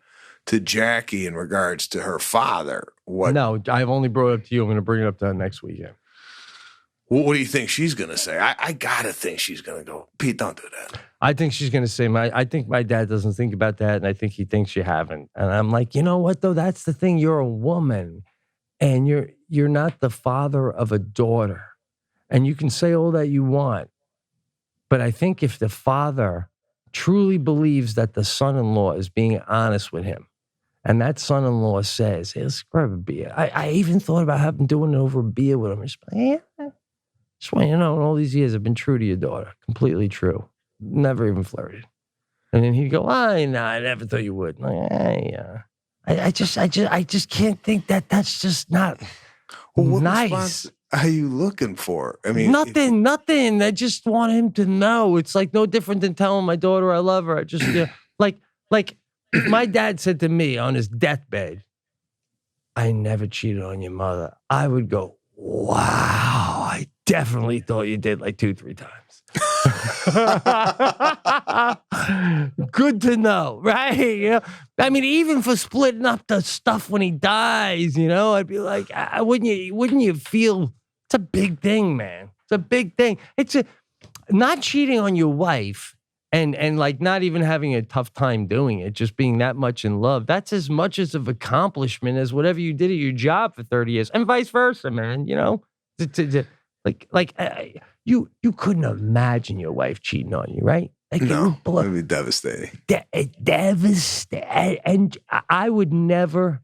to Jackie in regards to her father. What? No, I've only brought it up to you. I'm going to bring it up to her next weekend. What do you think she's going to say? I got to think she's going to go, Pete, don't do that. I think she's going to say, I think my dad doesn't think about that, and I think he thinks you haven't. And I'm like, you know what, though? That's the thing. You're a woman, and you're not the father of a daughter. And you can say all that you want. But I think if the father truly believes that the son-in-law is being honest with him, and that son-in-law says, hey, let's grab a beer. I even thought about doing it over a beer with him. Just like, yeah. Just want you to know, in all these years, I've been true to your daughter. Completely true. Never even flirted. And then he'd go, I never thought you would. Like, yeah. I just can't think that's just not what nice. Response are you looking for? I mean, nothing. I just want him to know. It's like no different than telling my daughter I love her. I just like if my dad said to me on his deathbed, I never cheated on your mother, I would go, wow, I definitely thought you did like 2-3 times. Good to know, right? You know? I mean, even for splitting up the stuff when he dies, I'd be like, wouldn't you feel it's a big thing, man? It's a big thing. Not cheating on your wife and like not even having a tough time doing it, just being that much in love. That's as much as of accomplishment as whatever you did at your job for 30 years, and vice versa, man. You couldn't imagine your wife cheating on you, right? Like, no, it would be devastating. Devastating. And I would never,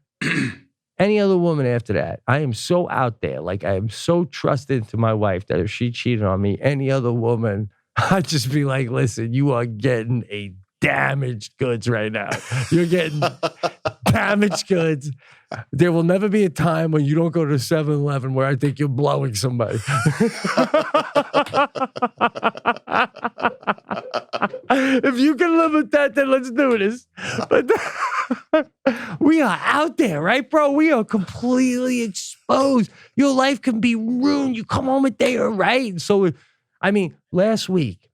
any other woman after that, I am so out there. Like, I am so trusted to my wife that if she cheated on me, any other woman, I'd just be like, listen, you are getting a damaged goods right now. You're getting damaged goods. There will never be a time when you don't go to 7-Eleven where I think you're blowing somebody. If you can live with that, then let's do this. But we are out there, right, bro? We are completely exposed. Your life can be ruined. You come home a day, right? So, I mean, last week,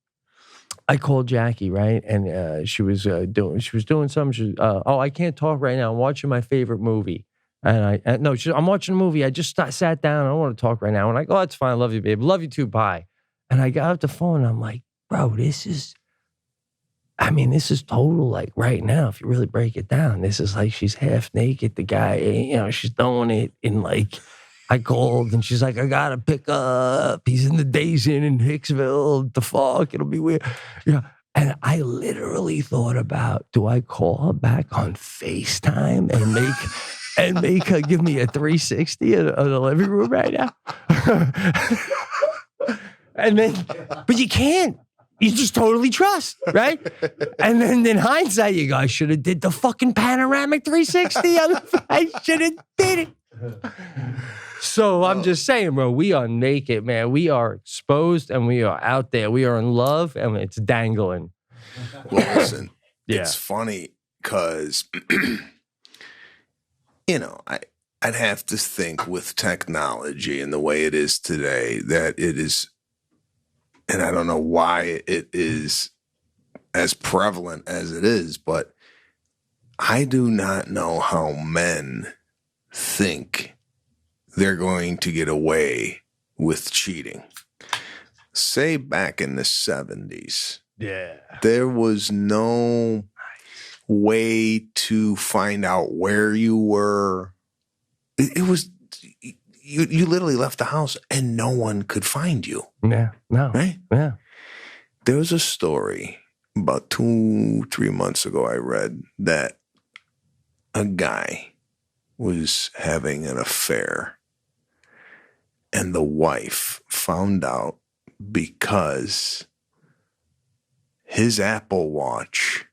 I called Jackie, right? And she was doing something. I can't talk right now. I'm watching my favorite movie. And I'm watching a movie. I just sat down. I don't want to talk right now. And I go, that's fine. I love you, babe. Love you too. Bye. And I got off the phone. And I'm like, bro, this is total, like, right now, if you really break it down, this is like she's half naked. The guy, she's throwing it in, like, I called and she's like, I got to pick up. He's in the Days Inn in Hicksville. The fuck? It'll be weird. Yeah. And I literally thought about, do I call her back on FaceTime and make her give me a 360 in the living room right now? But you can't. You just totally trust, right? And then in hindsight, you go, I should have did the fucking panoramic 360. I should have did it. So I'm just saying, bro, we are naked, man. We are exposed and we are out there. We are in love and it's dangling. Well, listen, It's funny because, I'd have to think with technology and the way it is today that it is, and I don't know why it is as prevalent as it is, but I do not know how men think they're going to get away with cheating. Say back in the 70s, there was no way to find out where you were. It was, you literally left the house and no one could find you. Yeah, no. Right? Yeah. There was a story about 2-3 months ago I read that a guy was having an affair. And the wife found out because his Apple Watch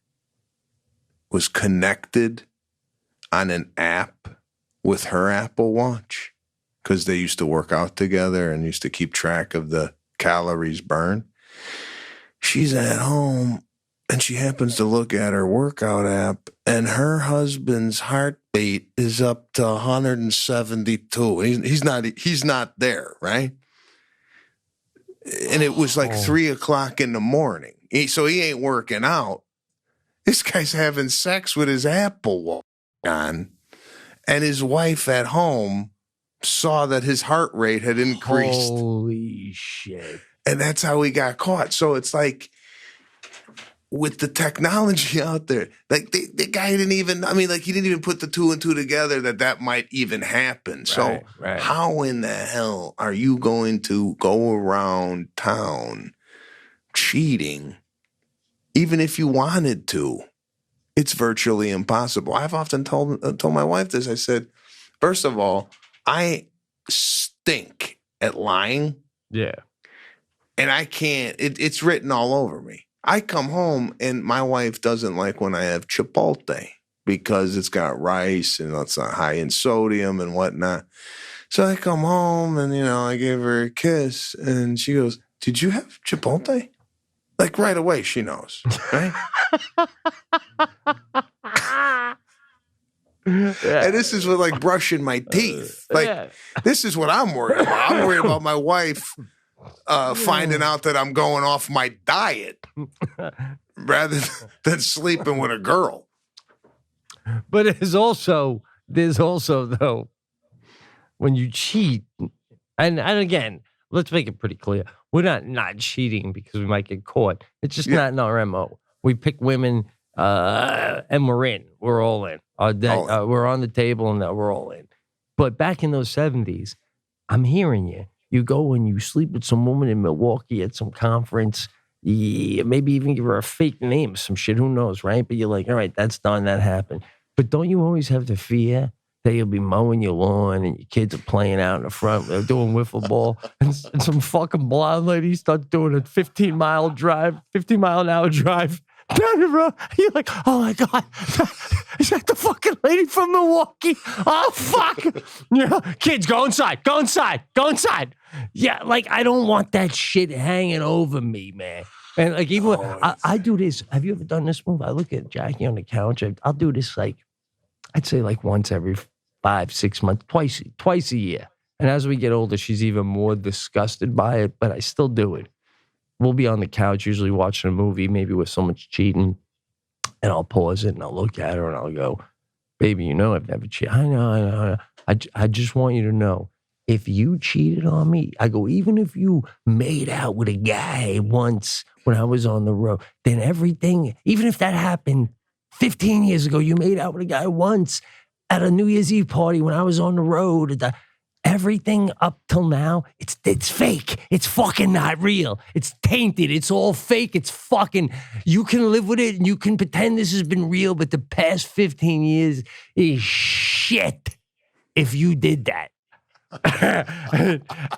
was connected on an app with her Apple Watch because they used to work out together and used to keep track of the calories burned. She's at home and she happens to look at her workout app and her husband's heartbeat is up to 172. He's not there, right? And it was like 3:00 in the morning. So he ain't working out. This guy's having sex with his Apple Watch. on, and his wife at home saw that his heart rate had increased. Holy shit. And that's how he got caught. So it's like, with the technology out there, like the guy didn't even, he didn't even put the two and two together that might even happen. So how in the hell are you going to go around town cheating, even if you wanted to? It's virtually impossible. I've often told my wife this. I said, first of all, I stink at lying. Yeah. And I can't, it's written all over me. I come home and my wife doesn't like when I have Chipotle because it's got rice and it's not high in sodium and whatnot. So I come home and, I give her a kiss and she goes, "Did you have Chipotle?" Like right away, she knows, right? And this is with like brushing my teeth. This is what I'm worried about. I'm worried about my wife finding out that I'm going off my diet rather than sleeping with a girl. But there's also though, when you cheat, and again, let's make it pretty clear. We're not cheating because we might get caught. It's just not in our MO. We pick women and we're in. We're all in. We're on the table and we're all in. But back in those 70s, I'm hearing you. You go and you sleep with some woman in Milwaukee at some conference. Maybe even give her a fake name, some shit. Who knows, right? But you're like, all right, that's done. That happened. But don't you always have the fear that you'll be mowing your lawn and your kids are playing out in the front. They're doing wiffle ball. And some fucking blonde lady starts doing a 15-mile an hour drive down the road. You're like, oh my God, is that the fucking lady from Milwaukee? Oh, fuck. Kids, go inside. Yeah, like, I don't want that shit hanging over me, man. And like, even I do this. Have you ever done this move? I look at Jackie on the couch. I'll do this like, I'd say like once every 5-6 months, twice a year. And as we get older, she's even more disgusted by it, but I still do it. We'll be on the couch, usually watching a movie, maybe with someone's cheating, and I'll pause it and I'll look at her and I'll go, baby, I've never cheated. I know. I just want you to know, if you cheated on me, I go, even if you made out with a guy once when I was on the road, then everything, even if that happened 15 years ago, you made out with a guy once at a New Year's Eve party when I was on the road. Everything up till now, it's fake. It's fucking not real. It's tainted. It's all fake. It's fucking, you can live with it and you can pretend this has been real, but the past 15 years is shit if you did that.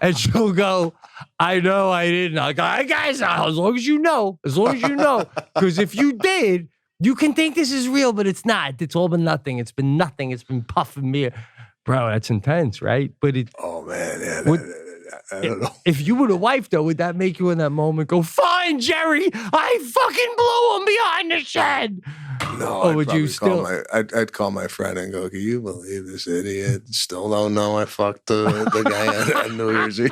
And she'll go, I know I didn't. I'll go, hey guys, as long as you know. Because if you did, you can think this is real, but it's not. It's all been nothing. It's been nothing. It's been puff and mirror. Bro, that's intense, right? But it. Oh man, yeah, I don't know. If you were the wife, though, would that make you in that moment go, "Fine, Jerry, I fucking blew him behind the shed"? No, or would you still? I'd call my friend and go, "Can you believe this idiot? Still don't know I fucked the guy on New Year's Eve."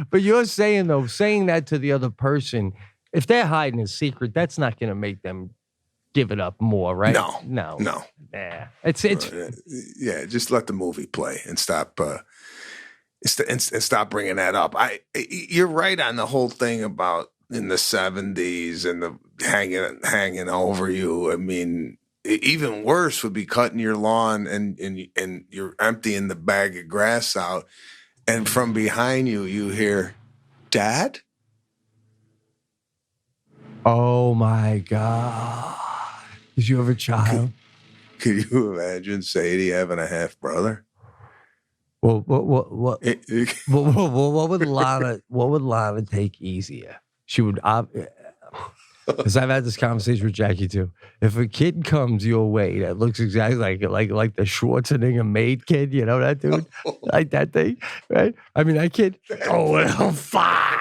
But you're saying though, saying that to the other person, if they're hiding a secret, that's not going to make them give it up more, right? No. Yeah, it's yeah. Just let the movie play and stop. And stop bringing that up. You're right on the whole thing about in the 70s and the hanging over you. I mean, even worse would be cutting your lawn and you're emptying the bag of grass out, and from behind you hear, "Dad." Oh my God. Did you have a child? Could you imagine Sadie having a half brother? Well, what would Lana take easier? She would, because I've had this conversation with Jackie too. If a kid comes your way that looks exactly like the Schwarzenegger maid kid, you know that dude, like that thing, right? I mean that kid. Oh well, fuck.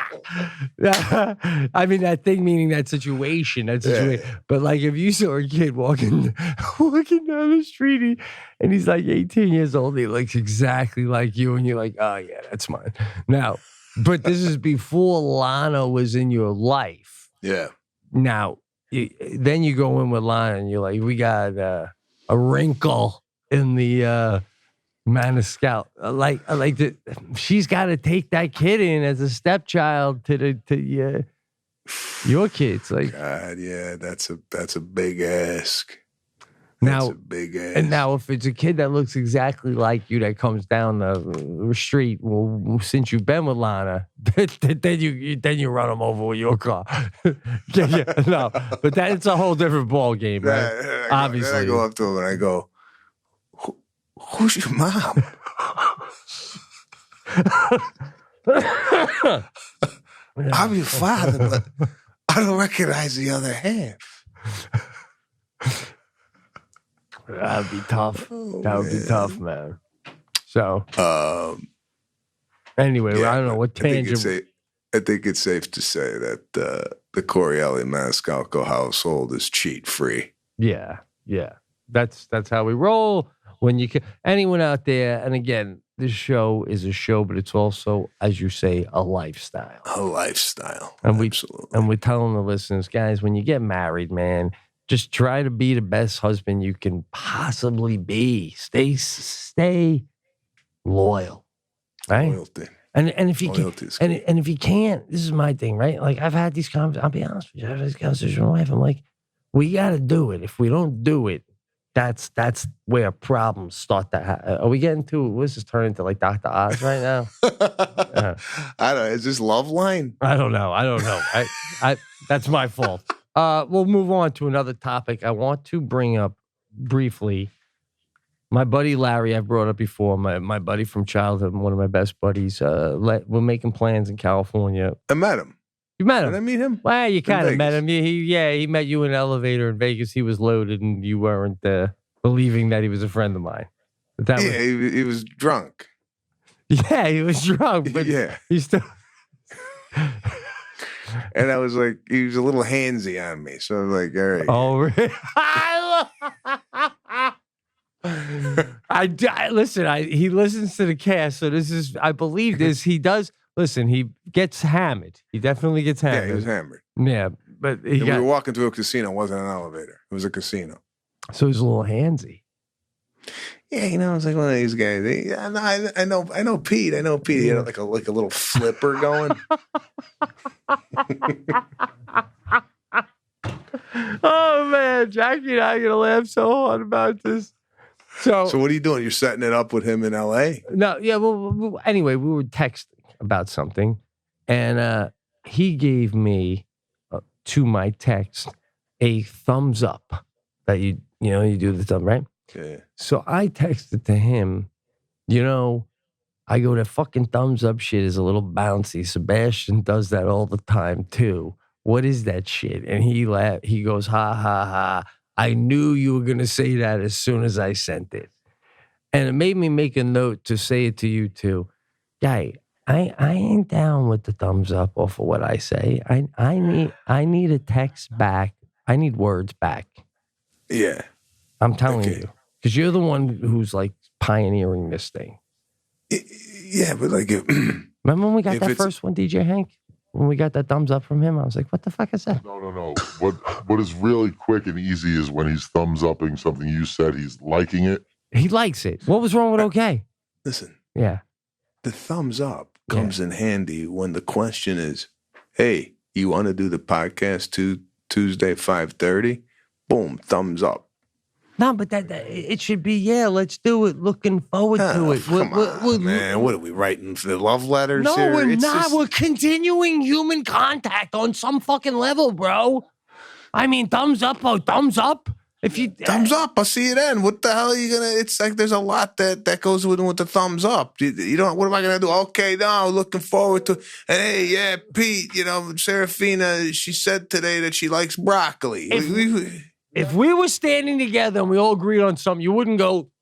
I mean that thing, meaning that situation. Yeah. But like if you saw a kid walking down the street and he's like 18 years old, he looks exactly like you, and you're like, oh yeah, that's mine. Now, but this is before Lana was in your life. Yeah. Now, then you go in with Lana and you're like, we got a wrinkle in the Maniscalco. She's got to take that kid in as a stepchild to your kids. Like, God, yeah, that's a big ask. Now, that's a big ask. And now if it's a kid that looks exactly like you that comes down the street, well, since you've been with Lana, then you run them over with your car. No, but it's a whole different ball game, right? Obviously. Then I go up to him and I go, who's your mom? I'm your father, but I don't recognize the other half. That'd be tough. That would be tough, man. So, anyway, I don't know what tangent. I think it's safe to say that the Corielli Maniscalco household is cheat free. Yeah. That's how we roll. When you can, anyone out there, and again, this show is a show, but it's also, as you say, a lifestyle. A lifestyle. And Absolutely. we're telling the listeners, guys, when you get married, man, just try to be the best husband you can possibly be. Stay loyal, right? Loyalty. And if you can, and if you can't, this is my thing, right? Like I've had these conversations. I'll be honest with you. I've had these conversations with my wife. I'm like, we got to do it. If we don't do it, that's where problems start to happen. Are we getting to? What's this turn into like Dr. Oz right now? I don't know. Is this Love Line? I don't know. I that's my fault. We'll move on to another topic. I want to bring up briefly my buddy Larry. I've brought up before. My buddy from childhood, one of my best buddies. We're making plans in California. I met him. You met him? Did I meet him? Well, you kind of met him. He met you in an elevator in Vegas. He was loaded, and you weren't believing that he was a friend of mine. But he was drunk. Yeah, he was drunk, but yeah, he still. And I was like, he was a little handsy on me, so I was like, all right. Oh, listen. He listens to the cast, so this is. I believe this. He does. Listen, he gets hammered. He definitely gets hammered. Yeah, he was hammered. Yeah, but we were walking to a casino. It wasn't an elevator. It was a casino. So he's a little handsy. Yeah, it's like one of these guys. I know Pete. I know Pete. He had like a little flipper going. Oh man, Jackie and I are gonna laugh so hard about this. So what are you doing? You're setting it up with him in L.A.? No, yeah. Well, anyway, we were texting about something, and he gave me to my text a thumbs up that you do the thumb, right? Yeah. So I texted to him, I go, that fucking thumbs up shit is a little bouncy. Sebastian does that all the time too. What is that shit? And he laughed. He goes, ha, ha, ha. I knew you were going to say that as soon as I sent it. And it made me make a note to say it to you too. Guy, I ain't down with the thumbs up off of what I say. I need a text back. I need words back. Yeah. I'm telling you. Because you're the one who's like pioneering this thing. Yeah, but like... Remember when we got that first one, DJ Hank? When we got that thumbs up from him, I was like, what the fuck is that? No. What is really quick and easy is when he's thumbs upping something you said, he's liking it. He likes it. What was wrong with okay? Listen. Yeah. The thumbs up comes in handy when the question is, hey, you want to do the podcast Tuesday 5:30? Boom, thumbs up. No, but that it should be, let's do it. Looking forward to it. Come on, man. What are we writing for the love letters here? No, we're not. We're continuing human contact on some fucking level, bro. I mean, thumbs up or thumbs up. If you thumbs up, I'll see you then. What the hell are you gonna? It's like there's a lot that goes with the thumbs up. You don't. What am I gonna do? Okay, no, looking forward to. Hey, yeah, Pete. Serafina. She said today that she likes broccoli. If we were standing together and we all agreed on something, you wouldn't go.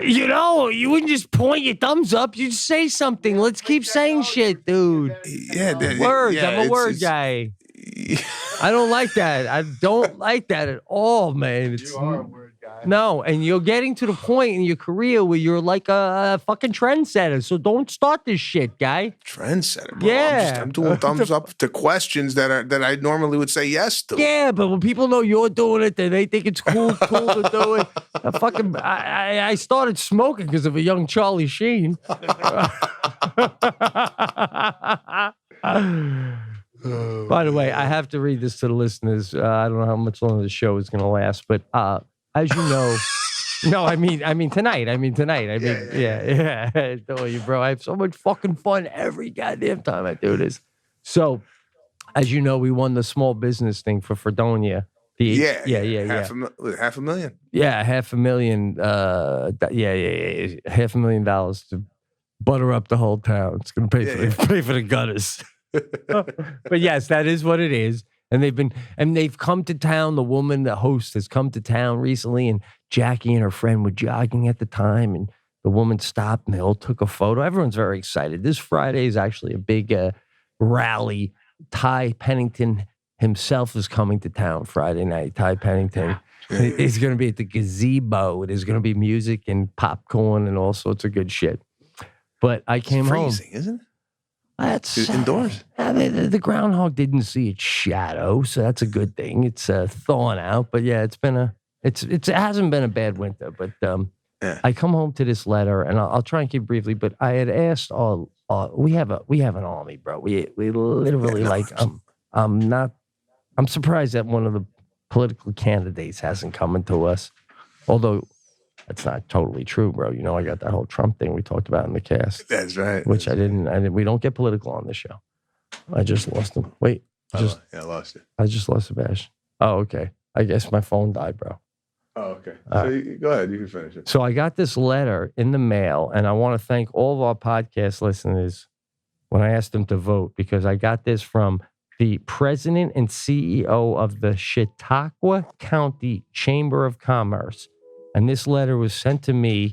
You wouldn't just point your thumbs up. You'd say something. Let's keep saying shit, dude. Yeah, words. Yeah, I'm a word guy. I don't like that. I don't like that at all, man. You are a word guy. No, and you're getting to the point in your career where you're like a fucking trendsetter. So don't start this shit, guy. Trendsetter, bro. Yeah. I'm doing thumbs up to questions that I normally would say yes to. Yeah, but when people know you're doing it, then they think it's cool to do it. I started smoking because of a young Charlie Sheen. By the way, I have to read this to the listeners. I don't know how much longer the show is going to last, but as you know, no, I mean tonight. Yeah. I tell you, bro, I have so much fucking fun every goddamn time I do this. So, as you know, we won the small business thing for Fredonia. Yeah. $500,000. Yeah, $500,000. $500,000 to butter up the whole town. It's going to pay for the gutters. But yes, that is what it is. And they've come to town. The woman, the host, has come to town recently, and Jackie and her friend were jogging at the time, and the woman stopped, and they all took a photo. Everyone's very excited. This Friday is actually a big rally. Ty Pennington himself is coming to town Friday night. Ty Pennington. He's going to be at the gazebo. There's going to be music and popcorn and all sorts of good shit. But I came home. It's freezing, isn't it? That's indoors. The groundhog didn't see its shadow, so that's a good thing. It's thawing out, but yeah, it hasn't been a bad winter. But I come home to this letter, and I'll try and keep briefly. But I had asked we have an army, bro. We literally I'm surprised that one of the political candidates hasn't come to us, although. That's not totally true, bro. You know, I got that whole Trump thing we talked about in the cast. That's right. Which I didn't. We don't get political on this show. I just lost him. Wait. I lost it. I just lost Sebastian. Oh, okay. I guess my phone died, bro. Oh, okay. So go ahead. You can finish it. So I got this letter in the mail, and I want to thank all of our podcast listeners when I asked them to vote, because I got this from the president and CEO of the Chautauqua County Chamber of Commerce. And this letter was sent to me,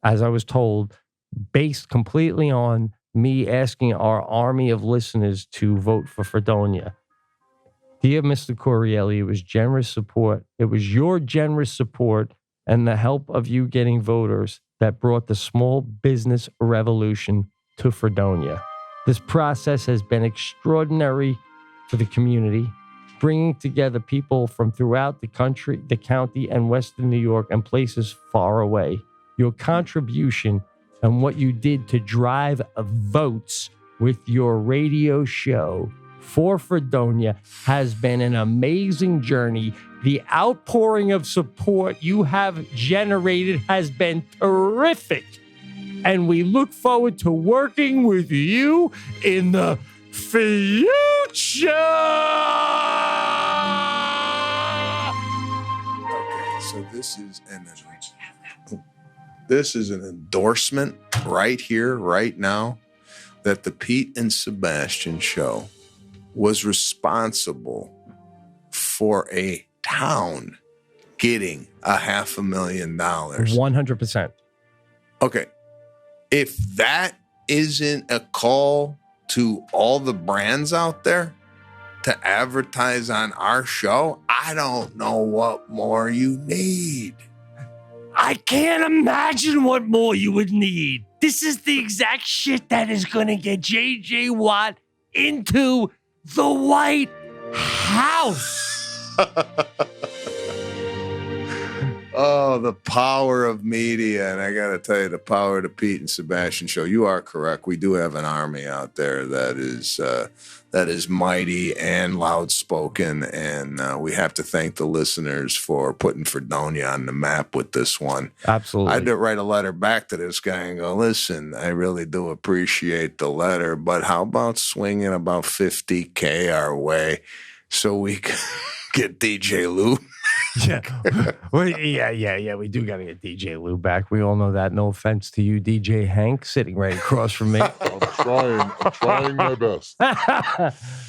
as I was told, based completely on me asking our army of listeners to vote for Fredonia. Dear Mr. Corielli, it was generous support. It was your generous support and the help of you getting voters that brought the small business revolution to Fredonia. This process has been extraordinary for the community, bringing together people from throughout the country, the county, and Western New York and places far away. Your contribution and what you did to drive votes with your radio show for Fredonia has been an amazing journey. The outpouring of support you have generated has been terrific. And we look forward to working with you in the future. So this is an endorsement right here, right now, that the Pete and Sebastian show was responsible for a town getting $500,000. 100%. Okay. If that isn't a call to all the brands out there to advertise on our show, I don't know what more you need. I can't imagine what more you would need. This is the exact shit that is going to get J.J. Watt into the White House. Oh, the power of media. And I got to tell you, the power of the Pete and Sebastian show. You are correct. We do have an army out there that is mighty and loud-spoken. And we have to thank the listeners for putting Fredonia on the map with this one. Absolutely. I did write a letter back to this guy and go, listen, I really do appreciate the letter, but how about swinging about $50K our way so we can get DJ Lou? Yeah. Well, yeah. We do got to get DJ Lou back. We all know that. No offense to you, DJ Hank, sitting right across from me. I'm trying my best.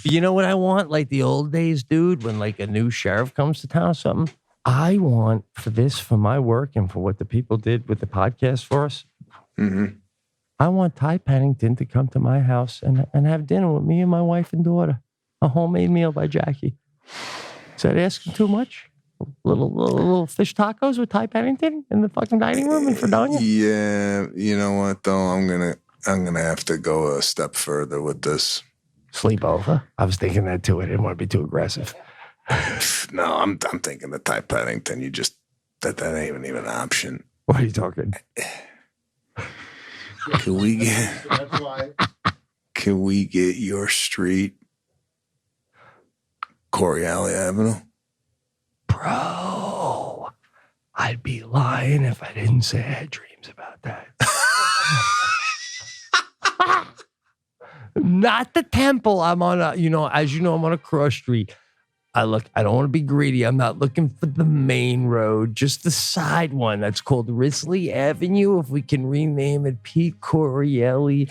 You know what I want? Like the old days, dude, when like a new sheriff comes to town or something. I want for my work and for what the people did with the podcast for us. Mm-hmm. I want Ty Pennington to come to my house and have dinner with me and my wife and daughter. A homemade meal by Jackie. Is that asking too much? Little fish tacos with Ty Pennington in the fucking dining room in Fredonia. Yeah, you know what though? I'm gonna have to go a step further with this. Sleepover. I was thinking that too. I didn't want to be too aggressive. No, I'm thinking the Ty Pennington. You just that ain't even an option. What are you talking? Can we get? That's why. Can we get your street, Corey Alley Avenue? Bro, I'd be lying if I didn't say I had dreams about that. Not the temple. I'm on a, as you know, I'm on a cross street. I don't want to be greedy. I'm not looking for the main road, just the side one that's called Risley Avenue. If we can rename it Pete Corielli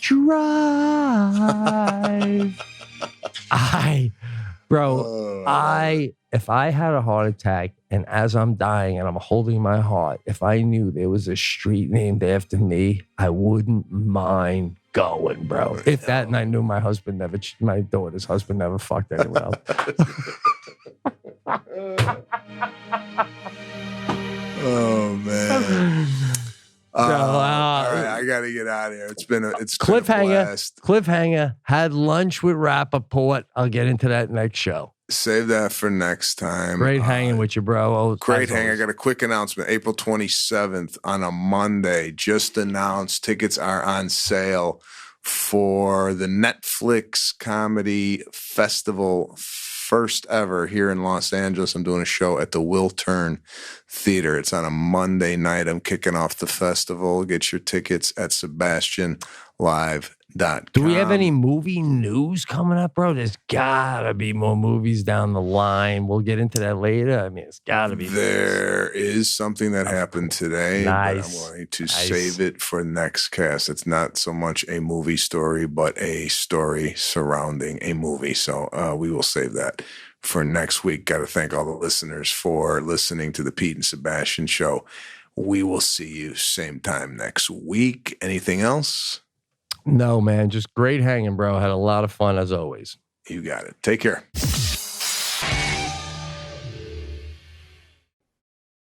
Drive. If I had a heart attack and as I'm dying and I'm holding my heart, if I knew there was a street named after me, I wouldn't mind going, bro. If that, and I knew my daughter's husband never fucked anyone else. Oh man. All right, I got to get out of here. It's been a blast. Cliffhanger. Had lunch with Rappaport. I'll get into that next show. Save that for next time. Great hanging with you, bro. Great hang. I got a quick announcement. April 27th on a Monday. Just announced. Tickets are on sale for the Netflix Comedy Festival. First ever here in Los Angeles. I'm doing a show at the Wiltern Theater. It's on a Monday night. I'm kicking off the festival. Get your tickets at SebastianLive.com. Do we have any movie news coming up, bro? There's gotta be more movies down the line. We'll get into that later. I mean, it's gotta be. There is something that happened today. Nice. But I'm going to save it for next cast. It's not so much a movie story, but a story surrounding a movie. So we will save that for next week. Got to thank all the listeners for listening to the Pete and Sebastian Show. We will see you same time next week. Anything else? No, man. Just great hanging, bro. Had a lot of fun as always. You got it. Take care.